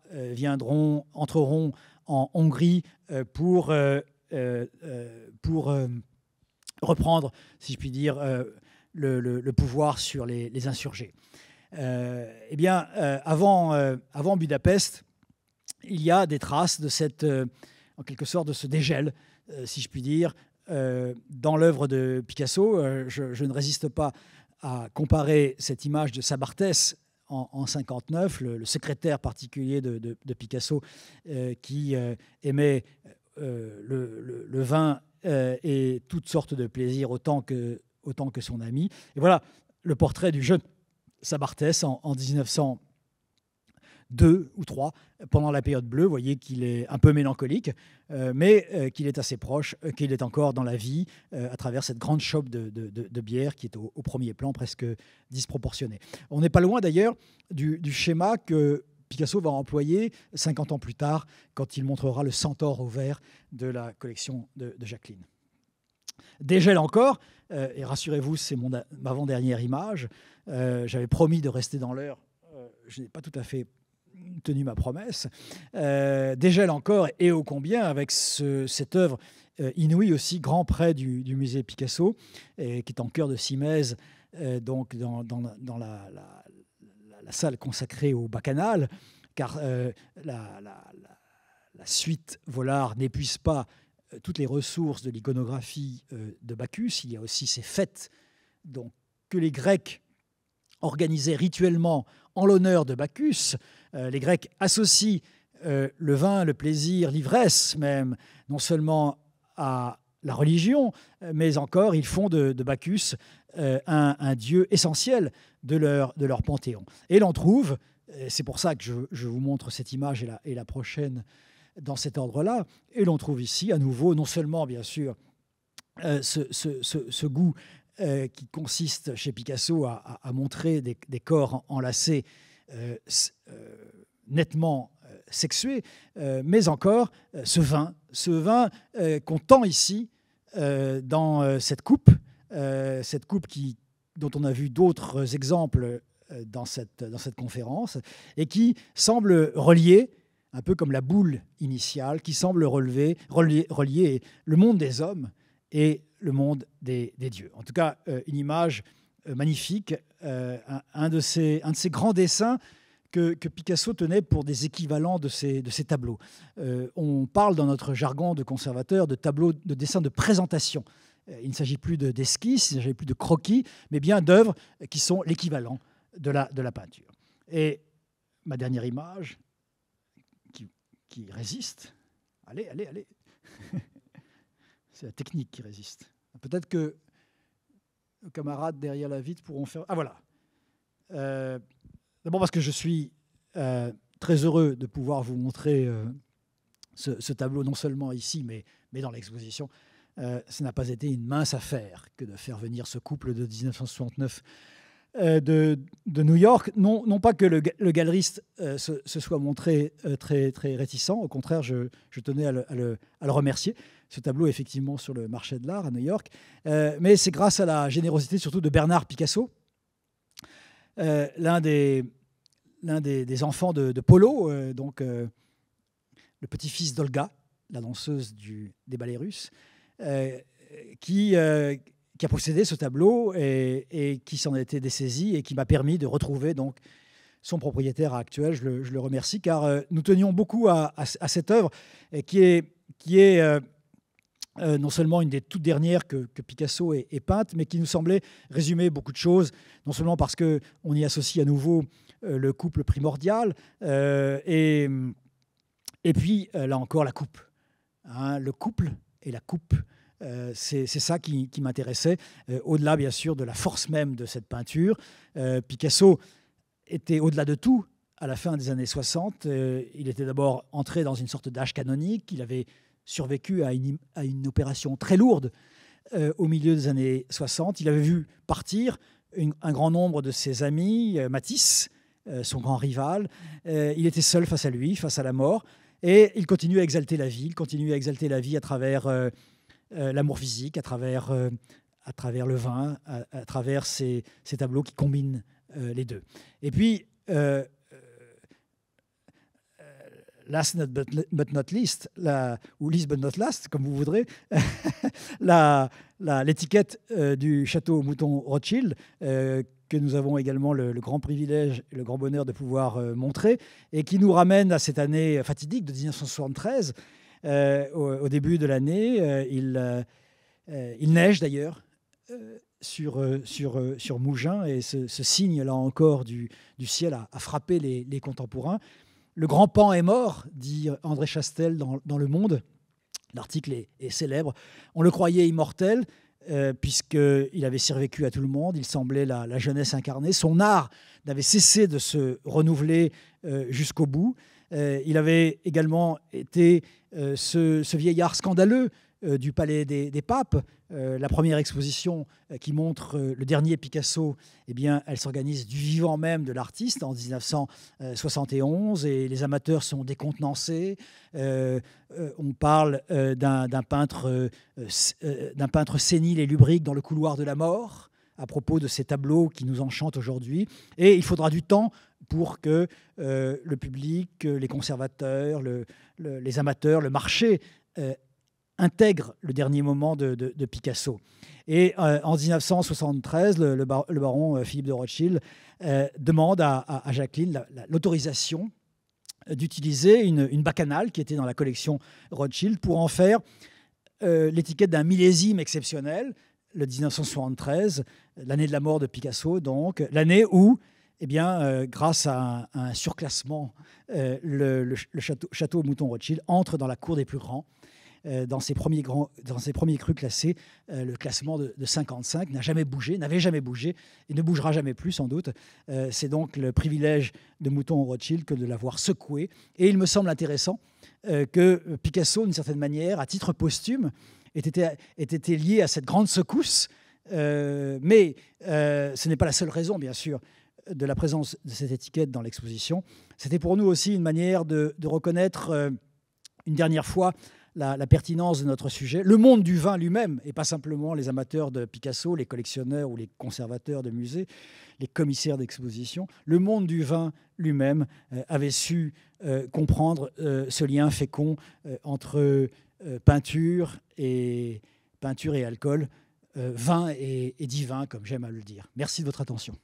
entreront en Hongrie pour reprendre, si je puis dire, le pouvoir sur les insurgés. Eh bien, avant Budapest, il y a des traces de en quelque sorte, de ce dégel, si je puis dire, dans l'œuvre de Picasso. Je ne résiste pas à comparer cette image de Sabartès en 1959, le secrétaire particulier de Picasso, qui aimait le vin et toutes sortes de plaisirs autant que son ami. Et voilà le portrait du jeune Sabartès en 1902 ou 3, pendant la période bleue. Vous voyez qu'il est un peu mélancolique, mais qu'il est assez proche, qu'il est encore dans la vie à travers cette grande chope de bière qui est au premier plan, presque disproportionnée. On n'est pas loin d'ailleurs du schéma que Picasso va employer 50 ans plus tard, quand il montrera le centaure au verre de la collection de Jacqueline. Dégel encore, et rassurez-vous, c'est mon avant-dernière image. J'avais promis de rester dans l'heure. Je n'ai pas tout à fait tenu ma promesse, dégèle encore et ô combien avec cette œuvre inouïe aussi, grand près du musée Picasso, qui est en cœur de Simèse, donc dans la salle consacrée au Bacchanal, car la suite Vollard n'épuise pas toutes les ressources de l'iconographie de Bacchus. Il y a aussi ces fêtes donc, que les Grecs organisaient rituellement en l'honneur de Bacchus. Les Grecs associent le vin, le plaisir, l'ivresse même, non seulement à la religion, mais encore ils font de Bacchus un dieu essentiel de leur panthéon. Et l'on trouve, c'est pour ça que je vous montre cette image et la prochaine dans cet ordre-là, et l'on trouve ici à nouveau non seulement bien sûr ce goût qui consiste chez Picasso à montrer des corps enlacés nettement sexués, mais encore ce vin qu'on tend ici dans cette coupe dont on a vu d'autres exemples dans cette conférence, et qui semble relier, un peu comme la boule initiale, qui semble relier le monde des hommes et le monde des dieux. En tout cas, une image magnifique, un de ces grands dessins que Picasso tenait pour des équivalents de ces tableaux. On parle dans notre jargon de conservateur de tableaux, de dessins de présentation. Il ne s'agit plus d'esquisses, il ne s'agit plus de croquis, mais bien d'œuvres qui sont l'équivalent de la peinture. Et ma dernière image, qui résiste. Allez. C'est la technique qui résiste. Peut-être que nos camarades derrière la vitre pourront faire... Ah voilà. D'abord parce que je suis très heureux de pouvoir vous montrer ce tableau, non seulement ici, mais dans l'exposition. Ce n'a pas été une mince affaire que de faire venir ce couple de 1969 de New York. Non pas que le galeriste se soit montré très, très réticent. Au contraire, je tenais à le remercier. Ce tableau est effectivement sur le marché de l'art à New York. Mais c'est grâce à la générosité surtout de Bernard Picasso, l'un des enfants de Polo, donc le petit-fils d'Olga, la danseuse des ballets russes, qui a possédé ce tableau et qui s'en était dessaisi et qui m'a permis de retrouver donc son propriétaire actuel. Je le remercie, car nous tenions beaucoup à cette œuvre qui est non seulement une des toutes dernières que Picasso ait peinte, mais qui nous semblait résumer beaucoup de choses, non seulement parce qu'on y associe à nouveau le couple primordial, et puis là encore la coupe. Hein, le couple et la coupe, c'est ça qui m'intéressait, au-delà bien sûr de la force même de cette peinture. Picasso était au-delà de tout à la fin des années 60. Il était d'abord entré dans une sorte d'âge canonique. Il avait survécu à une opération très lourde au milieu des années 60. Il avait vu partir un grand nombre de ses amis, Matisse, son grand rival. Il était seul face à lui, face à la mort. Et il continue à exalter la vie. Il continue à exalter la vie à travers l'amour physique, à travers le vin, à travers ces tableaux qui combinent les deux. Et puis, last but not least, ou least but not last, comme vous voudrez, l'étiquette du château Mouton Rothschild, que nous avons également le grand privilège et le grand bonheur de pouvoir montrer, et qui nous ramène à cette année fatidique de 1973. Au début de l'année, il neige d'ailleurs sur Mougins, et ce signe, là encore, du ciel a frappé les contemporains. Le grand Pan est mort, dit André Chastel dans Le Monde. L'article est célèbre. On le croyait immortel, puisqu'il avait survécu à tout le monde. Il semblait la jeunesse incarnée. Son art n'avait cessé de se renouveler jusqu'au bout. Il avait également été ce vieillard scandaleux du Palais des Papes. La première exposition qui montre le dernier Picasso, eh bien, elle s'organise du vivant même de l'artiste en 1971, et les amateurs sont décontenancés. On parle d'un peintre sénile et lubrique dans le couloir de la mort, à propos de ces tableaux qui nous enchantent aujourd'hui. Et il faudra du temps pour que le public, les conservateurs, les amateurs, le marché intègrent le dernier moment de Picasso. Et en 1973, le baron Philippe de Rothschild demande à Jacqueline l'autorisation d'utiliser une bacchanale qui était dans la collection Rothschild pour en faire l'étiquette d'un millésime exceptionnel, le 1973, l'année de la mort de Picasso, donc l'année où, eh bien, grâce à un surclassement, le château Mouton Rothschild entre dans la cour des plus grands. Dans ses premiers crus classés, le classement de 55 n'avait jamais bougé et ne bougera jamais plus sans doute. C'est donc le privilège de Mouton Rothschild que de l'avoir secoué. Et il me semble intéressant que Picasso, d'une certaine manière, à titre posthume, ait été lié à cette grande secousse. Mais ce n'est pas la seule raison, bien sûr, de la présence de cette étiquette dans l'exposition. C'était pour nous aussi une manière de reconnaître une dernière fois la pertinence de notre sujet, le monde du vin lui-même, et pas simplement les amateurs de Picasso, les collectionneurs ou les conservateurs de musées, les commissaires d'exposition. Le monde du vin lui-même avait su comprendre ce lien fécond entre peinture et alcool, vin et divin, comme j'aime à le dire. Merci de votre attention.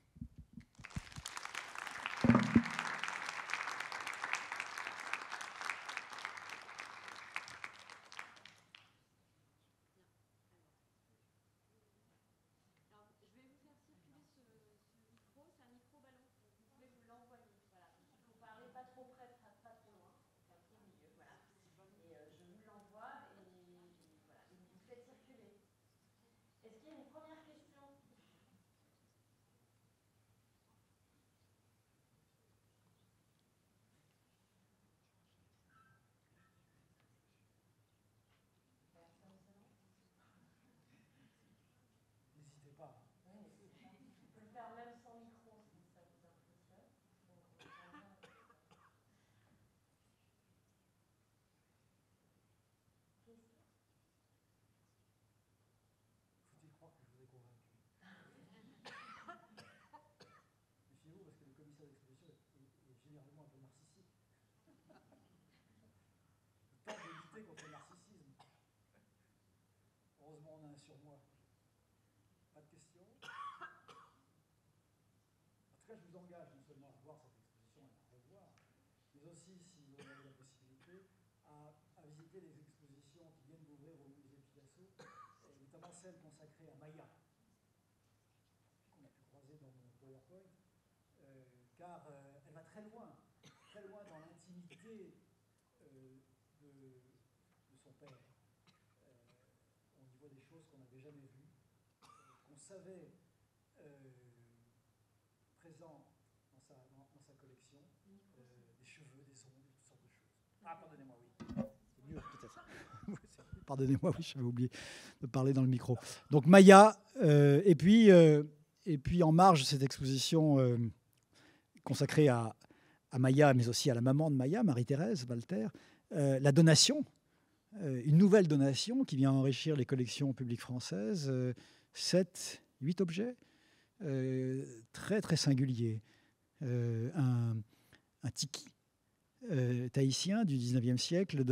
Heureusement, on a un surmoi. Pas de questions? En tout cas, je vous engage non seulement à voir cette exposition et à la revoir, mais aussi, si vous en avez la possibilité, à visiter les expositions qui viennent d'ouvrir au musée Picasso, notamment celle consacrée à Maya, qu'on a pu croiser dans mon PowerPoint, car elle va très loin dans l'intimité de son père. On y voit des choses qu'on n'avait jamais vues, qu'on savait présents dans sa collection, des cheveux, des ongles, toutes sortes de choses. Ah, pardonnez-moi, oui. C'est mieux, peut-être. Pardonnez-moi, oui, j'avais oublié de parler dans le micro. Donc Maya, et puis en marge de cette exposition consacrée à Maya, mais aussi à la maman de Maya, Marie-Thérèse Walter, la donation. Une nouvelle donation qui vient enrichir les collections publiques françaises, 7-8 objets très très singuliers. Un tiki tahitien du 19e siècle,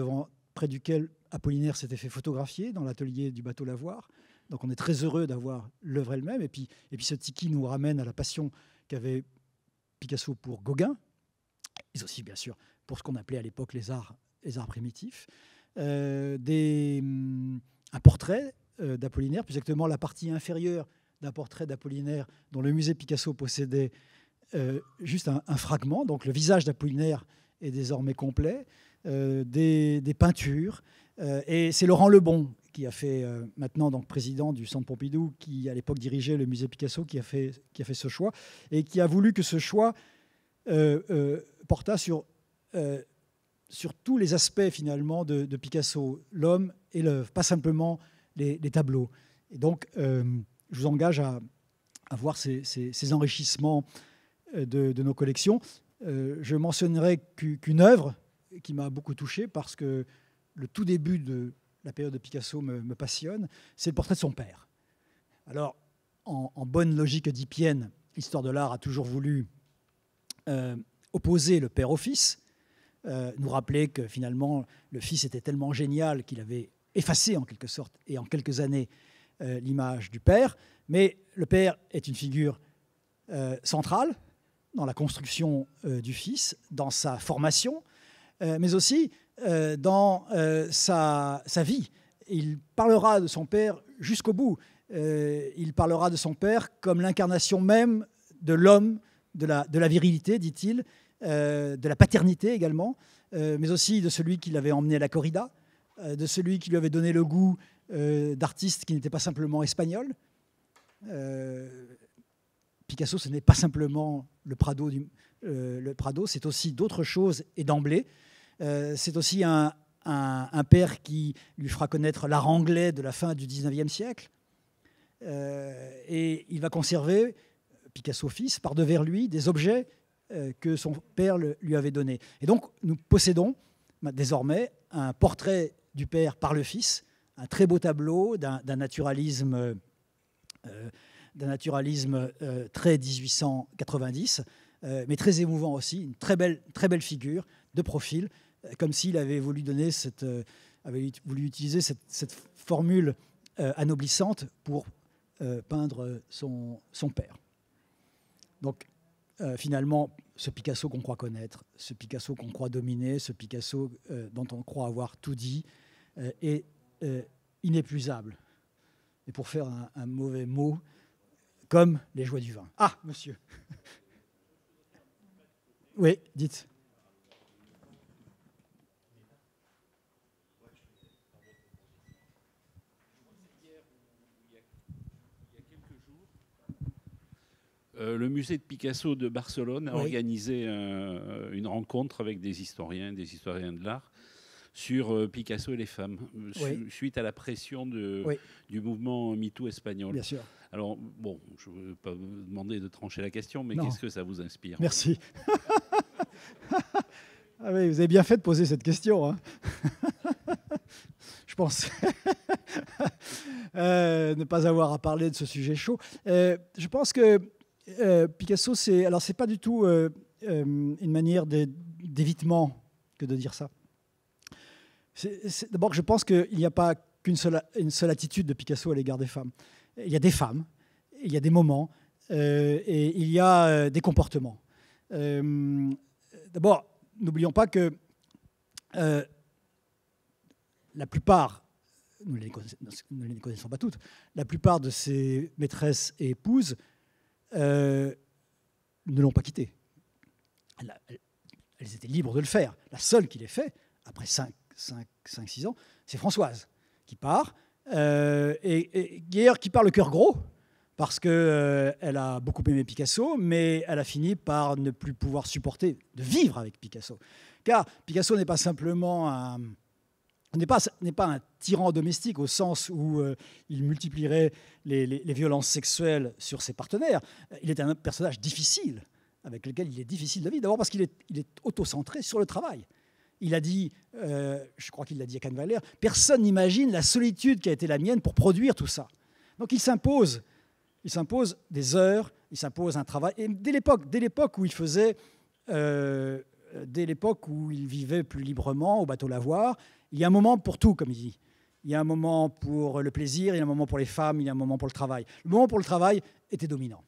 près duquel Apollinaire s'était fait photographier dans l'atelier du bateau Lavoir. Donc on est très heureux d'avoir l'œuvre elle-même. Et puis ce tiki nous ramène à la passion qu'avait Picasso pour Gauguin, mais aussi bien sûr pour ce qu'on appelait à l'époque les arts primitifs. Un portrait d'Apollinaire, plus exactement la partie inférieure d'un portrait d'Apollinaire dont le musée Picasso possédait juste un fragment. Donc le visage d'Apollinaire est désormais complet, des peintures. Et c'est Laurent Lebon qui a fait, maintenant donc président du Centre Pompidou, qui à l'époque dirigeait le musée Picasso, qui a fait ce choix et qui a voulu que ce choix portât sur tous les aspects finalement de Picasso, l'homme et l'œuvre, pas simplement les tableaux. Et donc, je vous engage à voir ces enrichissements de nos collections. Je mentionnerai qu'une œuvre qui m'a beaucoup touché, parce que le tout début de la période de Picasso me passionne, c'est le portrait de son père. Alors, en bonne logique oedipienne, l'histoire de l'art a toujours voulu opposer le père au fils, nous rappeler que finalement le fils était tellement génial qu'il avait effacé en quelque sorte et en quelques années l'image du père. Mais le père est une figure centrale dans la construction du fils, dans sa formation, mais aussi dans sa vie. Il parlera de son père jusqu'au bout. Il parlera de son père comme l'incarnation même de l'homme, de la virilité, dit-il, de la paternité également, mais aussi de celui qui l'avait emmené à la corrida, de celui qui lui avait donné le goût d'artiste qui n'était pas simplement espagnol. Picasso, ce n'est pas simplement le Prado, c'est aussi d'autres choses et d'emblée. C'est aussi un père qui lui fera connaître l'art anglais de la fin du XIXe siècle. Et il va conserver, Picasso fils, par devers lui, des objets que son père lui avait donnés. Et donc, nous possédons désormais un portrait du père par le fils, un très beau tableau d'un naturalisme très 1890, mais très émouvant aussi, une très belle figure de profil, comme s'il avait voulu utiliser cette formule anoblissante pour peindre son père. Donc, finalement, ce Picasso qu'on croit connaître, ce Picasso qu'on croit dominer, ce Picasso dont on croit avoir tout dit, est inépuisable. Et pour faire un mauvais mot, comme les joies du vin. Ah, monsieur. Oui, dites. Le musée de Picasso de Barcelone a organisé une rencontre avec des historiens de l'art sur Picasso et les femmes, suite à la pression du mouvement MeToo espagnol. Bien sûr. Alors, bon, je ne veux pas vous demander de trancher la question, mais qu'est-ce que ça vous inspire? Merci. Ah oui, vous avez bien fait de poser cette question. Hein. Je pense ne pas avoir à parler de ce sujet chaud. Je pense que Picasso, c'est pas du tout une manière d'évitement que de dire ça. D'abord, je pense qu'il n'y a pas une seule attitude de Picasso à l'égard des femmes. Il y a des femmes, il y a des moments, et il y a des comportements. D'abord, n'oublions pas que la plupart, nous ne les connaissons pas toutes, la plupart de ses maîtresses et épouses ne l'ont pas quitté. Elles étaient libres de le faire. La seule qui l'ait fait, après 5-6 ans, c'est Françoise, qui part, et d'ailleurs qui part le cœur gros, parce qu'elle a beaucoup aimé Picasso, mais elle a fini par ne plus pouvoir supporter de vivre avec Picasso. Car Picasso n'est pas simplement n'est pas un tyran domestique au sens où il multiplierait les violences sexuelles sur ses partenaires. Il est un personnage difficile, avec lequel il est difficile de vivre. D'abord parce qu'il est autocentré sur le travail. Il a dit, je crois qu'il l'a dit à Cannes-Valère, personne n'imagine la solitude qui a été la mienne pour produire tout ça. Donc il s'impose des heures, il s'impose un travail. Et dès l'époque où il faisait, dès l'époque où il vivait plus librement au bateau Lavoir, il y a un moment pour tout, comme il dit. Il y a un moment pour le plaisir, il y a un moment pour les femmes, il y a un moment pour le travail. Le moment pour le travail était dominant.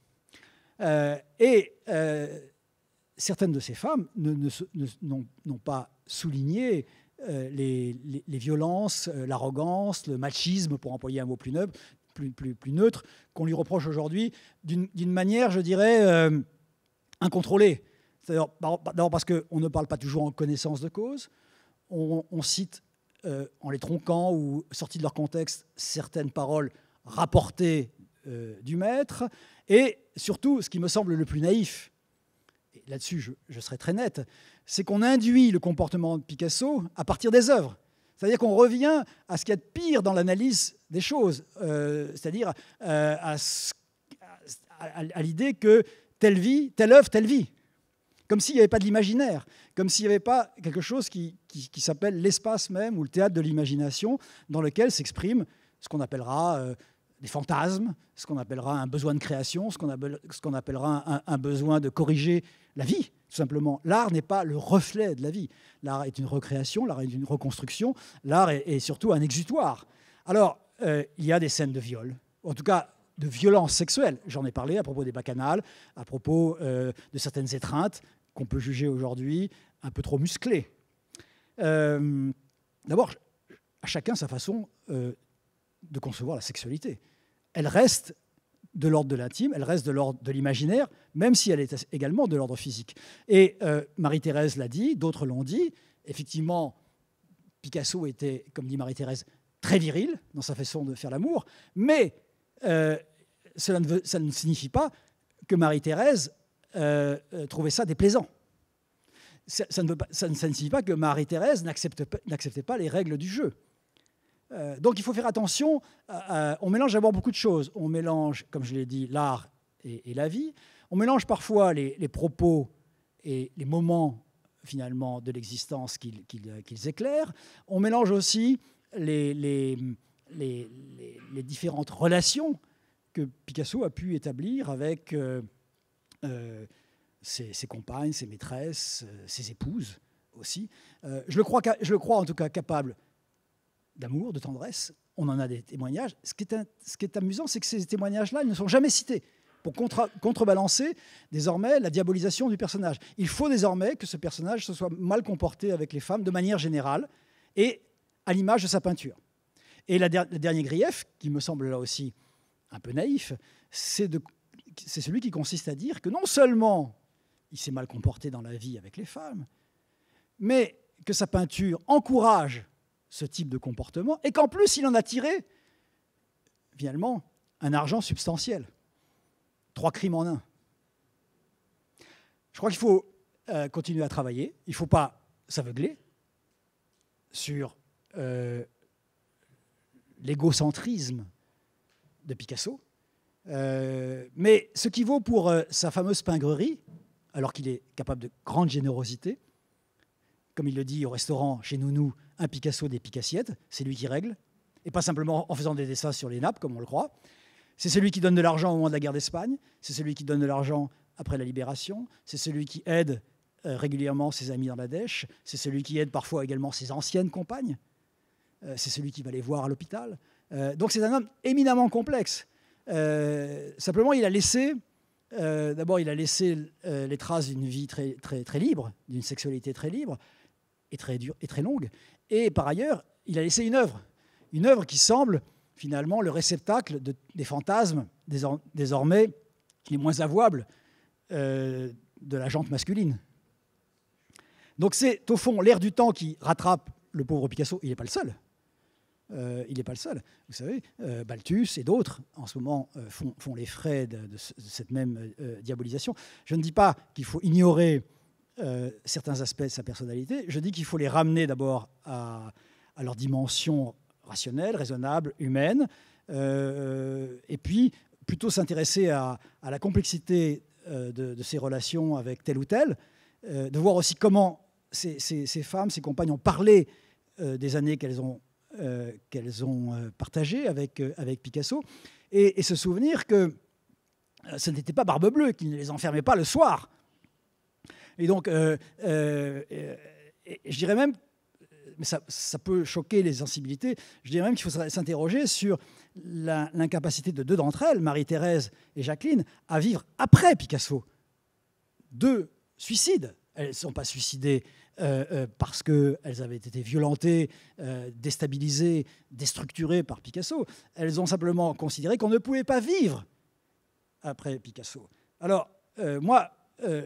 Certaines de ces femmes n'ont pas souligné les violences, l'arrogance, le machisme, pour employer un mot plus neutre, qu'on lui reproche aujourd'hui d'une manière, je dirais, incontrôlée. C'est-à-dire, d'abord parce qu'on ne parle pas toujours en connaissance de cause, on cite en les tronquant ou sorties de leur contexte certaines paroles rapportées du maître, et surtout, ce qui me semble le plus naïf, et là-dessus je serai très net, c'est qu'on induit le comportement de Picasso à partir des œuvres. C'est-à-dire qu'on revient à ce qu'il y a de pire dans l'analyse des choses, c'est-à-dire à l'idée que telle vie, telle œuvre, telle vie. Comme s'il n'y avait pas de l'imaginaire, comme s'il n'y avait pas quelque chose qui s'appelle l'espace même ou le théâtre de l'imagination dans lequel s'exprime ce qu'on appellera des fantasmes, ce qu'on appellera un besoin de création, ce qu'on appellera un besoin de corriger la vie, tout simplement. L'art n'est pas le reflet de la vie. L'art est une recréation, l'art est une reconstruction, l'art est surtout un exutoire. Alors, il y a des scènes de viol, en tout cas de violence sexuelle. J'en ai parlé à propos des bacchanales, à propos de certaines étreintes qu'on peut juger aujourd'hui un peu trop musclées. D'abord, à chacun sa façon de concevoir la sexualité. Elle reste de l'ordre de l'intime, elle reste de l'ordre de l'imaginaire, même si elle est également de l'ordre physique. Et Marie-Thérèse l'a dit, d'autres l'ont dit, effectivement, Picasso était, comme dit Marie-Thérèse, très viril dans sa façon de faire l'amour, mais ça ne signifie pas que Marie-Thérèse trouvait ça déplaisant. Ça ne signifie pas que Marie-Thérèse n'acceptait pas les règles du jeu. Donc il faut faire attention, on mélange d'abord beaucoup de choses. On mélange, comme je l'ai dit, l'art et la vie. On mélange parfois les propos et les moments, finalement, de l'existence qu'ils éclairent. On mélange aussi les différentes relations que Picasso a pu établir avec ses compagnes, ses maîtresses, ses épouses aussi. Je le crois en tout cas capable d'amour, de tendresse. On en a des témoignages. Ce qui est amusant, c'est que ces témoignages-là, ils ne sont jamais cités pour contrebalancer désormais la diabolisation du personnage. Il faut désormais que ce personnage se soit mal comporté avec les femmes de manière générale et à l'image de sa peinture. Et le dernier grief, qui me semble là aussi un peu naïf, c'est celui qui consiste à dire que non seulement il s'est mal comporté dans la vie avec les femmes, mais que sa peinture encourage ce type de comportement et qu'en plus il en a tiré finalement un argent substantiel. 3 crimes en un. Je crois qu'il faut continuer à travailler. Il ne faut pas s'aveugler sur l'égocentrisme de Picasso. Mais ce qui vaut pour sa fameuse pingrerie, alors qu'il est capable de grande générosité, comme il le dit au restaurant chez Nounou, un Picasso des Picassiettes, c'est lui qui règle, et pas simplement en faisant des dessins sur les nappes, comme on le croit. C'est celui qui donne de l'argent au moment de la guerre d'Espagne, c'est celui qui donne de l'argent après la Libération, c'est celui qui aide régulièrement ses amis dans la dèche, c'est celui qui aide parfois également ses anciennes compagnes, c'est celui qui va les voir à l'hôpital. Donc c'est un homme éminemment complexe. Simplement, il a laissé... D'abord, il a laissé les traces d'une vie très, très, très libre, d'une sexualité très libre et très dure et très longue. Et par ailleurs, il a laissé une œuvre qui semble finalement le réceptacle des fantasmes désormais les moins avouables de la gente masculine. Donc c'est au fond l'air du temps qui rattrape le pauvre Picasso. Il n'est pas le seul. Il n'est pas le seul. Vous savez, Balthus et d'autres, en ce moment, font les frais de cette même diabolisation. Je ne dis pas qu'il faut ignorer certains aspects de sa personnalité. Je dis qu'il faut les ramener d'abord à leur dimension rationnelle, raisonnable, humaine, et puis plutôt s'intéresser à la complexité de ses relations avec tel ou tel, de voir aussi comment ces femmes, ces compagnes ont parlé des années qu'elles ont partagé avec Picasso, et se souvenir que ce n'était pas Barbe Bleue, qui ne les enfermait pas le soir. Et donc, je dirais même, mais ça peut choquer les sensibilités, je dirais même qu'il faut s'interroger sur l'incapacité de 2 d'entre elles, Marie-Thérèse et Jacqueline, à vivre après Picasso. 2 suicides. Elles ne sont pas suicidées parce qu'elles avaient été violentées, déstabilisées, déstructurées par Picasso. Elles ont simplement considéré qu'on ne pouvait pas vivre après Picasso. Alors, moi,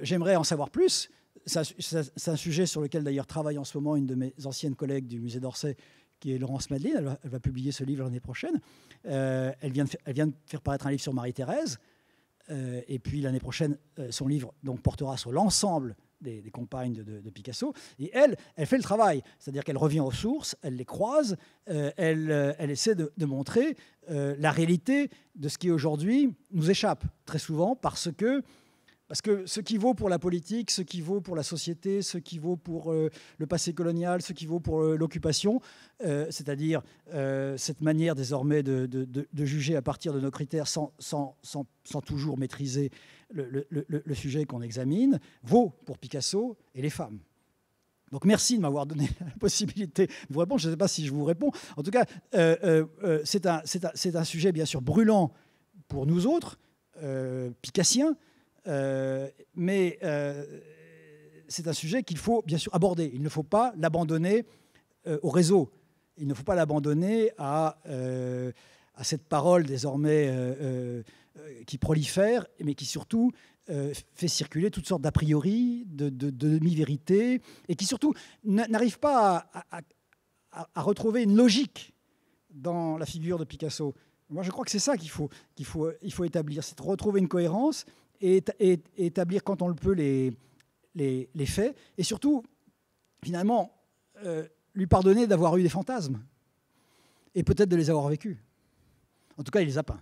j'aimerais en savoir plus. C'est un sujet sur lequel, d'ailleurs, travaille en ce moment une de mes anciennes collègues du musée d'Orsay, qui est Laurence Madeline. Elle va publier ce livre l'année prochaine. Elle vient de faire paraître un livre sur Marie-Thérèse. Et puis, l'année prochaine, son livre donc, portera sur l'ensemble des compagnes de Picasso. Et elle fait le travail. C'est-à-dire qu'elle revient aux sources, elle les croise, elle essaie de montrer la réalité de ce qui, aujourd'hui, nous échappe très souvent parce que ce qui vaut pour la politique, ce qui vaut pour la société, ce qui vaut pour le passé colonial, ce qui vaut pour l'occupation, c'est-à-dire cette manière désormais de juger à partir de nos critères sans toujours maîtriser le sujet qu'on examine vaut pour Picasso et les femmes. Donc merci de m'avoir donné la possibilité de vous répondre. Je ne sais pas si je vous réponds. En tout cas, c'est un sujet bien sûr brûlant pour nous autres, picassiens, mais c'est un sujet qu'il faut bien sûr aborder. Il ne faut pas l'abandonner au réseau. Il ne faut pas l'abandonner à cette parole désormais qui prolifère, mais qui surtout fait circuler toutes sortes d'a priori, de demi-vérités, et qui surtout n'arrive pas à retrouver une logique dans la figure de Picasso. Moi, je crois que c'est ça qu'il faut établir, c'est de retrouver une cohérence et établir, quand on le peut, les faits, et surtout, finalement, lui pardonner d'avoir eu des fantasmes, et peut-être de les avoir vécus. En tout cas, il les a peints.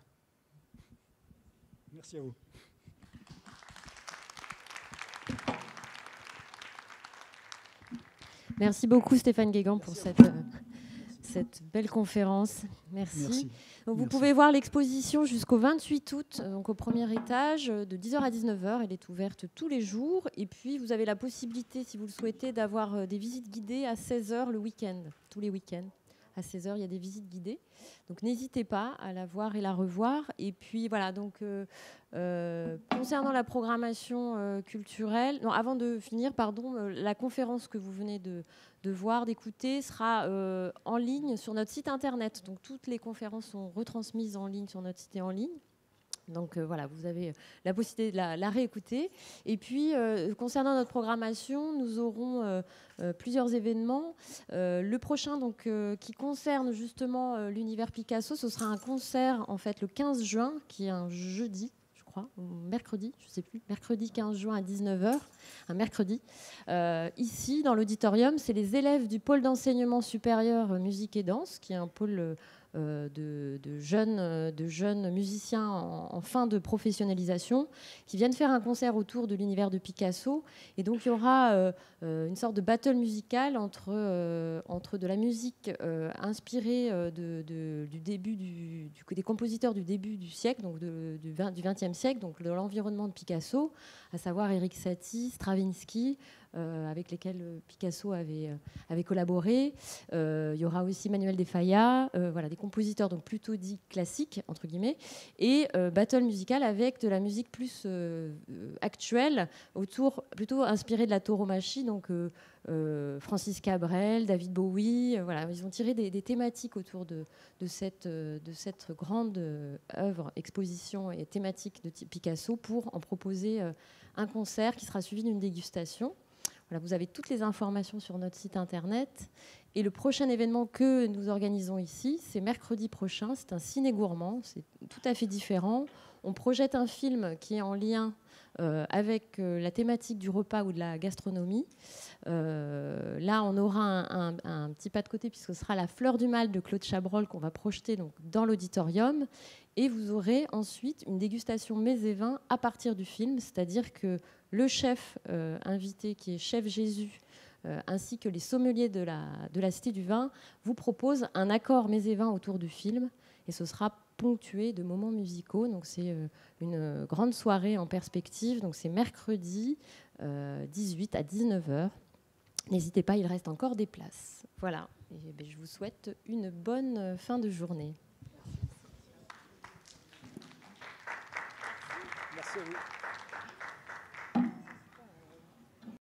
Merci à vous. Merci beaucoup Stéphane Guégan pour cette belle conférence. Merci. Donc vous pouvez voir l'exposition jusqu'au 28 août, donc au premier étage, de 10h à 19h. Elle est ouverte tous les jours. Et puis vous avez la possibilité, si vous le souhaitez, d'avoir des visites guidées à 16h le week-end, tous les week-ends. À 16h, il y a des visites guidées. Donc n'hésitez pas à la voir et la revoir. Et puis voilà, donc concernant la programmation culturelle, non, avant de finir, pardon, la conférence que vous venez de voir, d'écouter, sera en ligne sur notre site internet. Donc toutes les conférences sont retransmises en ligne sur notre site et en ligne. Donc voilà, vous avez la possibilité de la réécouter. Et puis, concernant notre programmation, nous aurons plusieurs événements. Le prochain, donc, qui concerne justement l'univers Picasso, ce sera un concert, en fait, le 15 juin, qui est un jeudi, je crois, ou mercredi, je ne sais plus, mercredi 15 juin à 19h, un mercredi. Ici, dans l'auditorium, c'est les élèves du pôle d'enseignement supérieur musique et danse, qui est un pôle de jeunes musiciens en fin de professionnalisation qui viennent faire un concert autour de l'univers de Picasso. Et donc il y aura une sorte de battle musical entre de la musique inspirée du début des compositeurs du début du siècle, donc du XXe siècle, donc de l'environnement de Picasso, à savoir Erik Satie, Stravinsky, avec lesquels Picasso avait collaboré. Il y aura aussi Manuel de Falla, voilà, des compositeurs donc plutôt dits classiques, entre guillemets, et battle musical avec de la musique plus actuelle, plutôt inspirée de la tauromachie, donc Francis Cabrel, David Bowie, voilà, ils ont tiré des thématiques autour de cette grande œuvre, exposition et thématique de Picasso pour en proposer un concert qui sera suivi d'une dégustation. Voilà, vous avez toutes les informations sur notre site internet. Et le prochain événement que nous organisons ici, c'est mercredi prochain. C'est un ciné gourmand, c'est tout à fait différent. On projette un film qui est en lien avec la thématique du repas ou de la gastronomie. Là, on aura un petit pas de côté puisque ce sera La Fleur du Mal de Claude Chabrol qu'on va projeter donc, dans l'auditorium. Et vous aurez ensuite une dégustation mets et vins à partir du film, c'est-à-dire que le chef invité, qui est Chef Jésus, ainsi que les sommeliers de la Cité du Vin, vous proposent un accord mets et vins autour du film. Et ce sera ponctué de moments musicaux. Donc c'est une grande soirée en perspective. Donc c'est mercredi 18 à 19h. N'hésitez pas, il reste encore des places. Voilà. Et je vous souhaite une bonne fin de journée. Merci à vous.